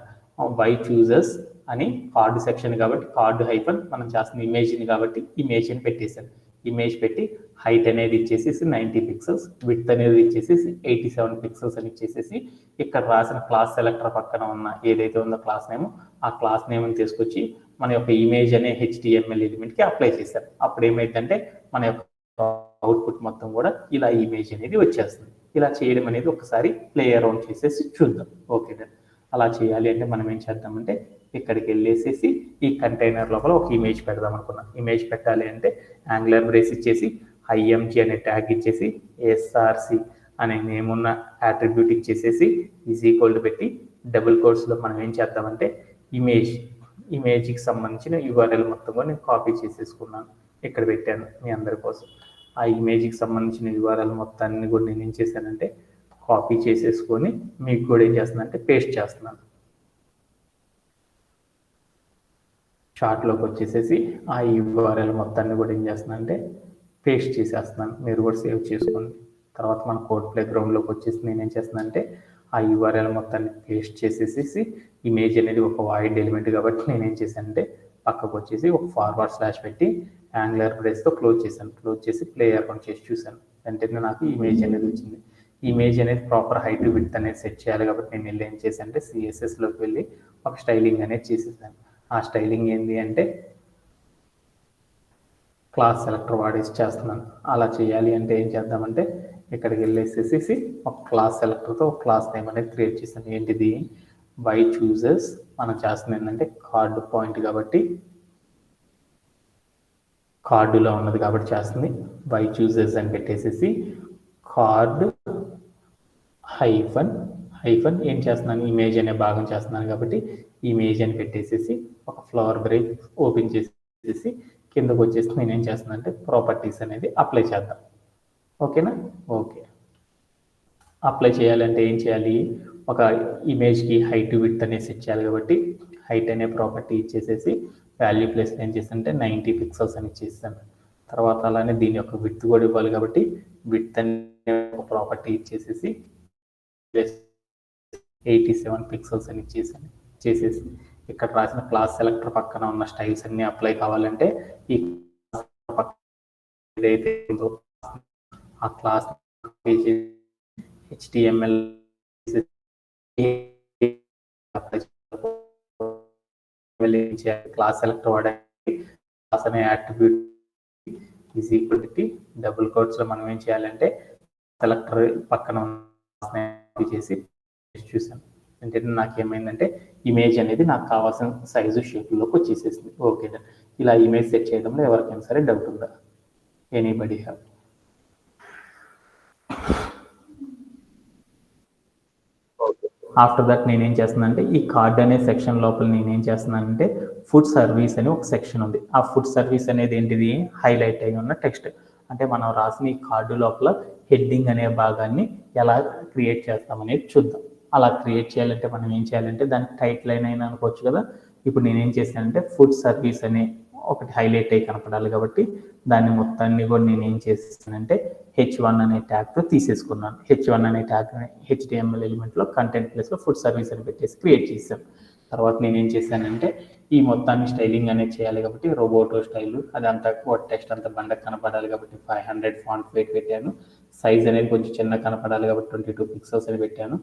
Speaker 1: వై చూజర్స్ అని కార్డు సెక్షన్ కాబట్టి కార్డు హైఫన్ మనం చేస్తున్న ఇమేజ్ని కాబట్టి ఇమేజ్ అని పెట్టేశాను. ఇమేజ్ పెట్టి హైట్ అనేది ఇచ్చేసేసి 90 పిక్సెల్స్, విడ్త్ అనేది ఇచ్చేసేసి 87 పిక్సెల్స్ అని ఇచ్చేసేసి ఇక్కడ రాసిన క్లాస్ సెలెక్టర్ పక్కన ఉన్న ఏదైతే ఉందో క్లాస్ నేమ్, ఆ క్లాస్ నేమ్ని తీసుకొచ్చి మన యొక్క ఇమేజ్ అనే HTML ఎలిమెంట్కి అప్లై చేశారు. అప్పుడు ఏమైందంటే మన యొక్క అవుట్పుట్ మొత్తం కూడా ఇలా ఇమేజ్ అనేది వచ్చేస్తుంది. ఇలా చేయడం అనేది ఒకసారి ప్లే అరౌండ్ చేసేసి చూద్దాం. ఓకే, అలా చేయాలి అంటే మనం ఏం చేద్దామంటే ఇక్కడికి వెళ్ళేసేసి ఈ కంటైనర్ లోపల ఒక ఇమేజ్ పెడదాం అనుకున్నాం. ఇమేజ్ పెట్టాలి అంటే యాంగులర్ బ్రేస్ ఇచ్చేసి IMG అనే ట్యాగ్ ఇచ్చేసి SRC అనే నేమ్ ఉన్న అట్రిబ్యూట్ ఇచ్చేసేసి ఈక్వల్ పెట్టి డబుల్ కోట్స్లో మనం ఏం చేద్దామంటే ఇమేజ్కి సంబంధించిన URL మొత్తం కూడా నేను కాపీ చేసేసుకున్నాను, ఇక్కడ పెట్టాను మీ అందరి కోసం. ఆ ఇమేజ్కి సంబంధించిన URL మొత్తాన్ని కూడా నేను ఏం చేశానంటే కాపీ చేసేసుకొని మీకు కూడా ఏం చేస్తున్నానంటే పేస్ట్ చేస్తున్నాను. చార్ట్లోకి వచ్చేసేసి ఆ URL మొత్తాన్ని కూడా ఏం చేస్తున్నానంటే పేస్ట్ చేసేస్తున్నాను. మీరు కూడా సేవ్ చేసుకోండి. తర్వాత మన కోడ్ ప్లే గ్రౌండ్లోకి వచ్చేసి నేను ఏం చేస్తున్నానంటే ఆ URL మొత్తాన్ని పేస్ట్ చేసేసి ఇమేజ్ అనేది ఒక వాయిడ్ ఎలిమెంట్ కాబట్టి నేను ఏం చేశానంటే పక్కకు వచ్చేసి ఒక ఫార్వర్డ్ స్లాష్ పెట్టి యాంగులర్ బ్రేస్తో క్లోజ్ చేశాను. క్లోజ్ చేసి ప్లే అకౌంట్ చేసి చూశాను. వెంటనే నాకు ఇమేజ్ అనేది వచ్చింది. ఇమేజ్ అనేది ప్రాపర్ హైట్ విడ్త్ అనేది సెట్ చేయాలి కాబట్టి నేను వెళ్ళి ఏం చేశానంటే CSSలోకి వెళ్ళి ఒక స్టైలింగ్ అనేది చేసేసాను. ఆ స్టైలింగ్ ఏంటి అంటే క్లాస్ సెలెక్టర్ వాడేసి చేస్తున్నాను. అలా చేయాలి అంటే ఏం చేద్దామంటే ఇక్కడికి వెళ్ళేసేసి ఒక క్లాస్ సెలెక్టర్తో ఒక క్లాస్ నేమ్ అనేది క్రియేట్ చేశాను. ఏంటిది వై చూజర్స్. మనం చేస్తుంది ఏంటంటే కార్డు పాయింట్ కాబట్టి కార్డులో ఉన్నది కాబట్టి చేస్తుంది వై చూజర్స్ అని పెట్టేసేసి కార్డ్ హైఫన్ ఏం చేస్తున్నాను ఇమేజ్ అనే భాగం చేస్తున్నాను కాబట్టి ఇమేజ్ అని పెట్టేసేసి ఒక ఫ్లవర్ బ్రేక్ ఓపెన్ చేసేసి కిందకు వచ్చేసి నేను ఏం చేస్తున్నాను అంటే ప్రాపర్టీస్ అనేది అప్లై చేద్దాం. ఓకేనా? ఓకే. అప్లై చేయాలంటే ఏం చేయాలి, ఒక ఇమేజ్కి హైట్ విడ్త్ అనేది సెట్ చేయాలి కాబట్టి హైట్ అనే ప్రాపర్టీ ఇచ్చేసేసి వాల్యూ ప్లేస్ ఏం చేస్తానంటే 90 పిక్సెల్స్ అని ఇచ్చేస్తాను. తర్వాత అలానే దీని యొక్క విడ్త్ కూడా ఇవ్వాలి కాబట్టి విడ్త్ అనే ఒక ప్రాపర్టీ ఇచ్చేసేసి 87 పిక్సెల్స్ అని చేసేసి ఇక్కడ రాసిన క్లాస్ సెలెక్టర్ పక్కన ఉన్న స్టైల్స్ అన్ని అప్లై కావాలంటే ఈ ఏదైతే ఉందో ఆ క్లాస్ HTML క్లాస్ సెలెక్టర్ వాడండి. క్లాస్ అనే attribute is equal to double కోట్స్లో మనం ఏం చేయాలంటే సెలెక్టర్ పక్కన చేసి చూసాను. అంటే నాకేమైందంటే ఇమేజ్ అనేది నాకు కావాల్సిన సైజు షేప్లోకి వచ్చేసేసింది. ఓకే, ఇలా ఇమేజ్ సెట్ చేయడంలో ఎవరికైనా సరే డౌట్ ఉందా? Anybody have? ఆఫ్టర్ దట్ నేనేం చేస్తున్నానంటే ఈ కార్డ్ అనే సెక్షన్ లోపల నేనేం చేస్తున్నానంటే ఫుడ్ సర్వీస్ అని ఒక సెక్షన్ ఉంది. ఆ ఫుడ్ సర్వీస్ అనేది ఏంటిది హైలైట్ అయి ఉన్న టెక్స్ట్. అంటే మనం రాసిన ఈ కార్డు లోపల హెడ్డింగ్ అనే భాగాన్ని ఎలా క్రియేట్ చేస్తామనేది చూద్దాం. అలా క్రియేట్ చేయాలంటే మనం ఏం చేయాలంటే దానికి టైటిల్ అయినా అనుకోవచ్చు కదా. ఇప్పుడు నేనేం చేశానంటే ఫుడ్ సర్వీస్ అనే ఒకటి హైలైట్ అయ్యి కనపడాలి కాబట్టి దాన్ని మొత్తాన్ని కూడా నేను ఏం చేసేసానంటే H1 అనే ట్యాగ్తో తీసేసుకున్నాను. H1 అనే ట్యాగ్ HTML ఎలిమెంట్లో కంటెంట్ ప్లేస్లో ఫుడ్ సర్వీస్ అని పెట్టేసి క్రియేట్ చేశాను. తర్వాత నేను ఏం చేశానంటే ఈ మొత్తాన్ని స్టైలింగ్ అనేది చేయాలి కాబట్టి రోబోటో స్టైల్ అదంతా టెక్స్ట్ అంతా బండకు కనపడాలి కాబట్టి 500 ఫాంట్ వెయిట్ పెట్టాను. సైజ్ అనేది కొంచెం చిన్న కనపడాలి కాబట్టి 22 పిక్సెల్స్ అని పెట్టాను.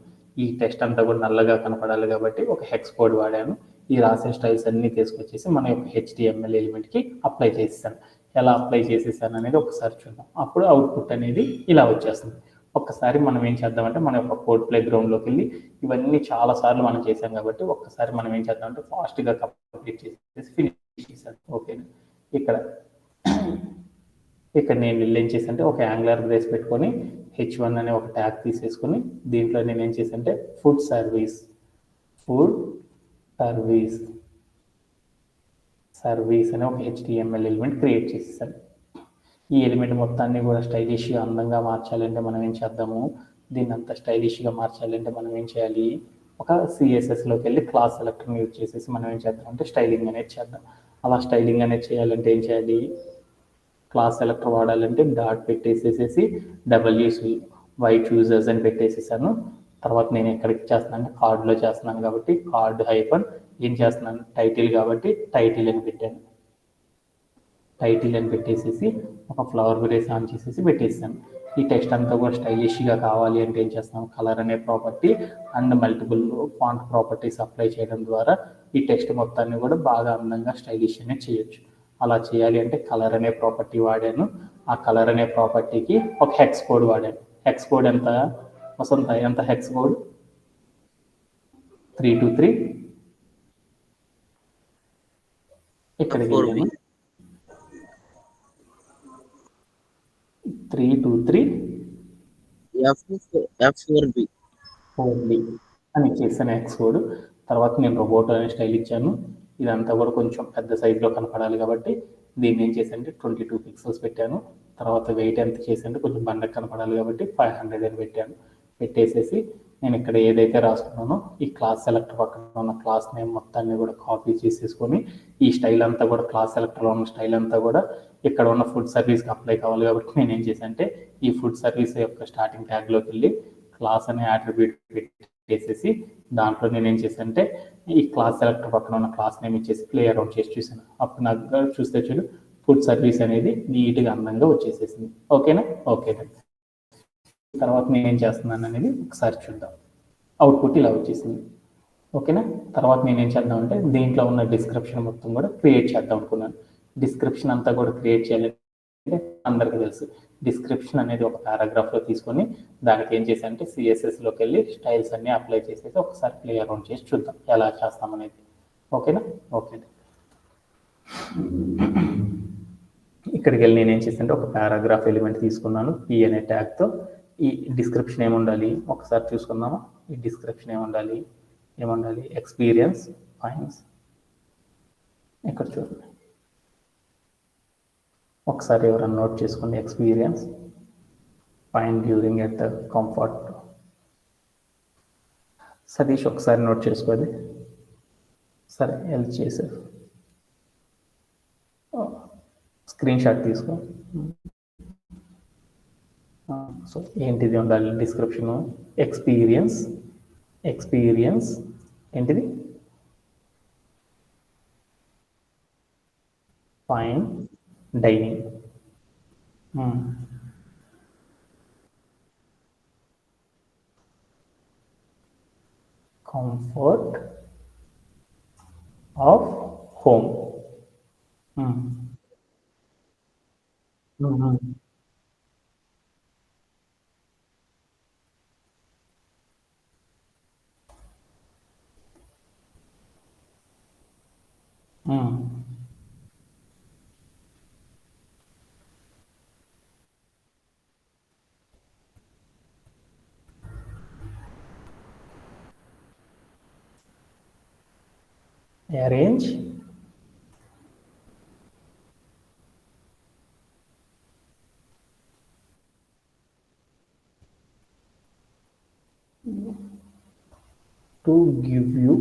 Speaker 1: ఈ టెక్స్ట్ అంతా కూడా నల్లగా కనపడాలి కాబట్టి ఒక హెక్స్ కోడ్ వాడాను. ఈ రాసిన స్టైల్స్ అన్ని తీసుకొచ్చేసి మన యొక్క HTML ఎలిమెంట్కి అప్లై చేసేసాను. ఎలా అప్లై చేసేసాను అనేది ఒకసారి చూద్దాం. అప్పుడు అవుట్పుట్ అనేది ఇలా వచ్చేస్తుంది. ఒక్కసారి మనం ఏం చేద్దామంటే మన యొక్క కోడ్ ప్లే గ్రౌండ్లోకి వెళ్ళి ఇవన్నీ చాలా సార్లు మనం చేసాం కాబట్టి ఒక్కసారి మనం ఏం చేద్దామంటే ఫాస్ట్గా కంప్లీట్ చేసేసి ఫినిష్ చేశాను. ఓకేనా? ఇక్కడ నేను వెళ్ళి ఏం చేశానంటే ఒక యాంగులర్ బ్రేస్ పెట్టుకొని H1 అనే ఒక ట్యాగ్ తీసేసుకొని దీంట్లో నేను ఏం చేశానంటే ఫుడ్ సర్వీస్ అనే ఒక HTML ఎలిమెంట్ క్రియేట్ చేసేసాను. ఈ ఎలిమెంట్ మొత్తాన్ని కూడా స్టైలిష్గా అందంగా మార్చాలంటే మనం ఏం చేద్దాము, దీన్ని అంతా స్టైలిష్గా మార్చాలంటే మనం ఏం చేయాలి, ఒక CSSలోకి వెళ్ళి క్లాస్ సెలెక్టర్ని యూజ్ చేసేసి మనం ఏం చేద్దాం అంటే స్టైలింగ్ అనేది చేద్దాం. అలా స్టైలింగ్ అనేది చేయాలంటే ఏం చేయాలి, క్లాస్ సెలెక్టర్ వాడాలంటే డాట్ పెట్టేసేసి వై చూజర్స్ అని పెట్టేసేసాను. తర్వాత నేను ఎక్కడికి చేస్తున్నాను కార్డులో చేస్తున్నాను కాబట్టి కార్డ్ హైఫన్ ఏం చేస్తున్నాను టైటిల్ కాబట్టి టైటిల్ అని పెట్టాను. టైటిల్ అని పెట్టేసేసి ఒక ఫ్లవర్ బ్రేస్ ఆన్ చేసేసి పెట్టేసాను. ఈ టెక్స్ట్ అంతా కూడా స్టైలిష్గా కావాలి అంటే ఏం చేస్తాం, కలర్ అనే property and multiple font properties apply చేయడం ద్వారా ఈ టెక్స్ట్ మొత్తాన్ని కూడా బాగా అందంగా స్టైలిష్ అనేది చేయొచ్చు. అలా చేయాలి అంటే కలర్ అనే ప్రాపర్టీ వాడాను. ఆ కలర్ అనే ప్రాపర్టీకి ఒక హెక్స్ కోడ్ వాడాను. హెక్స్ కోడ్ ఎంత వసంత, ఎంత హెక్స్ కోడ్ 323 ఇక్కడికి వెళ్ళాను 323
Speaker 2: F4B
Speaker 1: అని చేశాను హెక్స్ కోడ్. తర్వాత నేను రోబోట్ అనే స్టైల్ ఇచ్చాను. ఇదంతా కూడా కొంచెం పెద్ద సైజులో కనపడాలి కాబట్టి దీన్ని ఏం చేశానంటే 22 పిక్సెల్స్ పెట్టాను. తర్వాత వెయిట్ ఎంత చేసాను కొంచెం బండకు కనపడాలి కాబట్టి 500 అని పెట్టాను. పెట్టేసేసి నేను ఇక్కడ ఏదైతే రాసుకున్నానో ఈ క్లాస్ సెలెక్టర్ పక్కన ఉన్న క్లాస్ నేమ్ మొత్తాన్ని కూడా కాపీ చేసేసుకొని ఈ స్టైల్ అంతా కూడా క్లాస్ సెలెక్టర్లో ఉన్న స్టైల్ అంతా కూడా ఇక్కడ ఉన్న ఫుడ్ సర్వీస్కి అప్లై కావాలి కాబట్టి నేను ఏం చేశాను అంటే ఈ ఫుడ్ సర్వీస్ యొక్క స్టార్టింగ్ ట్యాగ్లోకి వెళ్ళి క్లాస్ అనే అట్రిబ్యూట్ పెట్టేసేసి దాంట్లో నేను ఏం చేశాను అంటే ఈ క్లాస్ సెలెక్టర్ పక్కన ఉన్న క్లాస్ నేమ్ ఇచ్చేసి ప్లే అరౌండ్ చేసి చూసాను. అప్పుడు నాకు చూస్తే చూడు ఫుడ్ సర్వీస్ అనేది నీట్గా అందంగా వచ్చేసేసింది. ఓకేనా? ఓకేనా. తర్వాత నేను ఏం చేస్తున్నాను అనేది ఒకసారి చూద్దాం. అవుట్పుట్ ఇలా వచ్చేసింది. ఓకేనా? తర్వాత నేను ఏం చేద్దాం అంటే దీంట్లో ఉన్న డిస్క్రిప్షన్ మొత్తం కూడా క్రియేట్ చేద్దాం అనుకున్నాను. డిస్క్రిప్షన్ అంతా కూడా క్రియేట్ చేయాలంటే అందరికీ తెలుసు డిస్క్రిప్షన్ అనేది ఒక పారాగ్రాఫ్లో తీసుకొని దానికి ఏం చేసి అంటే సిఎస్ఎస్లోకి వెళ్ళి స్టైల్స్ అన్ని అప్లై చేసేసి ఒకసారి ప్లే అరౌండ్ చేసి చూద్దాం ఎలా చేస్తామనేది. ఓకేనా? ఓకే. ఇక్కడికి వెళ్ళి నేను ఏం చేశానంటే ఒక పారాగ్రాఫ్ ఎలిమెంట్ తీసుకున్నాను పి అనే ట్యాగ్తో. ఈ డిస్క్రిప్షన్ ఏముండాలి ఒకసారి చూసుకుందామా. ఈ డిస్క్రిప్షన్ ఏముండాలి ఎక్స్పీరియన్స్ ఫైన్స్. ఇక్కడ చూడండి ఒకసారి ఎవరైనా నోట్ చేసుకోండి. Experience fine during at the comfort. Satish ఒకసారి నోట్ చేసుకోది. సరే హెల్ప్ చేశారు. స్క్రీన్ షాట్ తీసుకో. సో ఏంటిది ఉండాలి డిస్క్రిప్షన్ ఎక్స్పీరియన్స్ ఏంటిది fine dining. Comfort of home. arrange to give you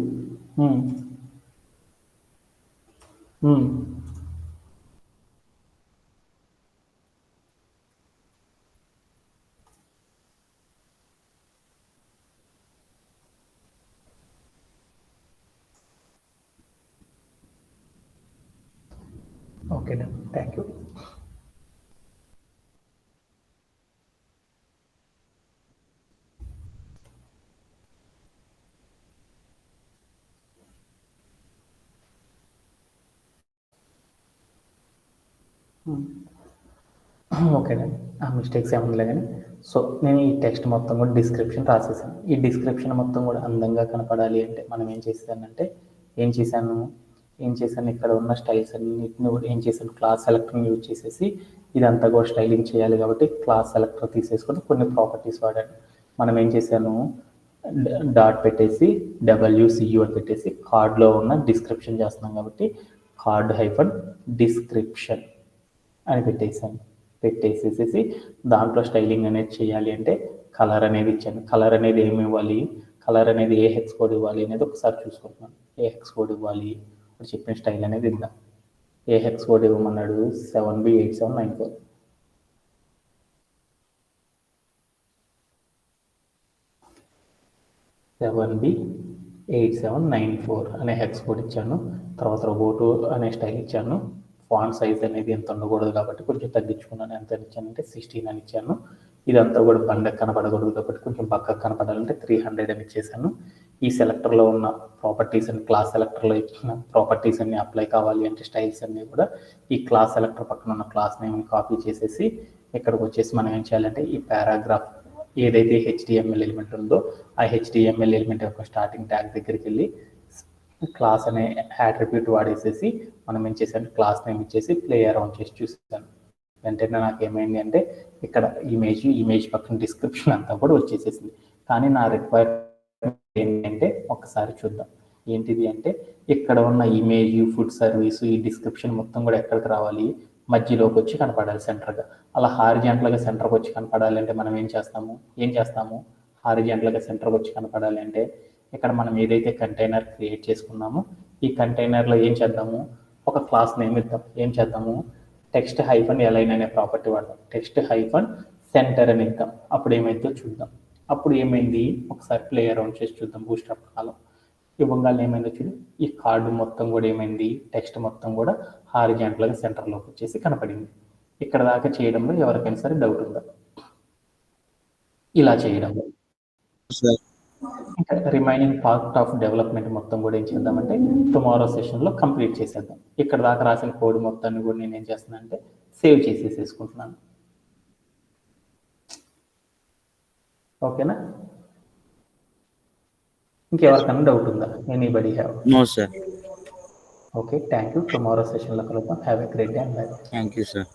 Speaker 1: okay done. Thank you. ఓకేనండి ఆ మిస్టేక్స్ ఏమన్నా కానీ సో నేను ఈ టెక్స్ట్ మొత్తం కూడా డిస్క్రిప్షన్ రాసేసాను. ఈ డిస్క్రిప్షన్ మొత్తం కూడా అందంగా కనపడాలి అంటే మనం ఏం చేశాను ఇక్కడ ఉన్న స్టైల్స్ అన్నిటిని కూడా ఏం చేశాను క్లాస్ సెలెక్టర్ని యూజ్ చేసేసి ఇదంతా కూడా స్టైలింగ్ చేయాలి కాబట్టి క్లాస్ సెలెక్టర్ తీసేసుకొని కొన్ని ప్రాపర్టీస్ వాడాను. మనం ఏం చేశాను డాట్ పెట్టేసి WCU అని పెట్టేసి కార్డ్లో ఉన్న డిస్క్రిప్షన్ చేస్తున్నాం కాబట్టి కార్డ్ హైఫన్ డిస్క్రిప్షన్ అని పెట్టేసేసి దాంట్లో స్టైలింగ్ అనేది చేయాలి అంటే కలర్ అనేది ఇచ్చాను. కలర్ అనేది ఏమి ఇవ్వాలి కలర్ అనేది ఏ హెక్స్ కోడ్ ఇవ్వాలి అనేది ఒకసారి చూసుకుంటున్నాను. ఏ హెక్స్ కోడ్ ఇవ్వాలి ఇప్పుడు చెప్పిన స్టైల్ అనేది ఇద్దాం. ఏ హెక్స్ కోడ్ ఇవ్వమన్నాడు 7B8794. 7B8794 అనే హెక్స్ కోడ్ ఇచ్చాను. తర్వాత రోబోటు అనే స్టైల్ ఇచ్చాను. ఫాంట్ సైజ్ అనేది ఎంత ఉండకూడదు కాబట్టి కొంచెం తగ్గించుకున్నాను. ఎంత ఇచ్చానంటే 16 అని ఇచ్చాను. ఇదంతా కూడా బండకు కనపడకూడదు కాబట్టి కొంచెం పక్కకు కనపడాలంటే 300 అని ఇచ్చేసాను. ఈ సెలెక్టర్లో ఉన్న ప్రాపర్టీస్ అని క్లాస్ సెలెక్టర్లో ఇచ్చిన ప్రాపర్టీస్ అన్ని అప్లై కావాలి అంటే స్టైల్స్ అన్నీ కూడా ఈ క్లాస్ సెలెక్టర్ పక్కన ఉన్న క్లాస్ నేమ్ని కాపీ చేసేసి ఇక్కడికి వచ్చేసి మనం ఏం చేయాలంటే ఈ పారాగ్రాఫ్ ఏదైతే HTML ఎలిమెంట్ ఉందో ఆ HTML ఎలిమెంట్ యొక్క స్టార్టింగ్ ట్యాగ్ దగ్గరికి వెళ్ళి క్లాస్ అనే అట్రిబ్యూట్ వాడేసేసి మనం ఏం చేసాను క్లాస్ నేమ్ ఇచ్చేసి ప్లే అరౌండ్ చేసి చూసాను. వెంటనే నాకు ఏమైంది అంటే ఇక్కడ ఇమేజ్ పక్కన డిస్క్రిప్షన్ అంతా కూడా వచ్చేసేసింది. కానీ నా రిక్వైర్మెంట్ ఏంటంటే ఒకసారి చూద్దాం. ఏంటిది అంటే ఇక్కడ ఉన్న ఇమేజ్ ఫుడ్ సర్వీస్ ఈ డిస్క్రిప్షన్ మొత్తం కూడా ఎక్కడికి రావాలి మధ్యలోకి వచ్చి కనపడాలి సెంటర్గా. అలా హారిజాంటల్గా సెంటర్కి వచ్చి కనపడాలి అంటే మనం ఏం చేస్తాము హారిజాంటల్గా సెంటర్కి వచ్చి కనపడాలి అంటే ఇక్కడ మనం ఏదైతే కంటైనర్ క్రియేట్ చేసుకున్నామో ఈ కంటైనర్లో ఏం చేద్దాము, ఒక క్లాస్ నేమ్ ఇద్దాం. ఏం చేద్దాము, టెక్స్ట్ హైఫన్ ఎలైన్ అనే ప్రాపర్టీ వాడదాం. టెక్స్ట్ హైఫన్ సెంటర్ అని ఇద్దాం. అప్పుడు ఏమైందో చూద్దాం. అప్పుడు ఏమైంది, ఒకసారి ప్లే అరౌండ్ చేసి చూద్దాం. బూస్ట్రాప్ కాలం ఇవ్వగానే ఏమైందో చూడు, ఈ కార్డు మొత్తం కూడా ఏమైంది, టెక్స్ట్ మొత్తం కూడా హారిజాంటల్గా సెంటర్లోకి వచ్చేసి కనపడింది. ఇక్కడ దాకా చేయడంలో ఎవరికైనా సరే డౌట్ ఉందా? ఇలా చేయడంలో
Speaker 2: సార్
Speaker 1: ఇంకా రిమైనింగ్ పార్ట్ ఆఫ్ డెవలప్మెంట్ మొత్తం కూడా ఏం చేద్దామంటే టుమారో సెషన్లో కంప్లీట్ చేసేద్దాం. ఇక్కడ దాకా రాసిన కోడ్ మొత్తాన్ని కూడా నేను ఏం చేస్తున్నాను అంటే సేవ్ చేసేసుకుంటున్నాను. ఓకేనా? ఇంకెవరికైనా డౌట్ ఉందా? Anybody have?
Speaker 2: No sir.
Speaker 1: Okay, thank you. Tomorrow సెషన్లో కలుద్దాం. Have a great day and bye.
Speaker 2: Thank you sir.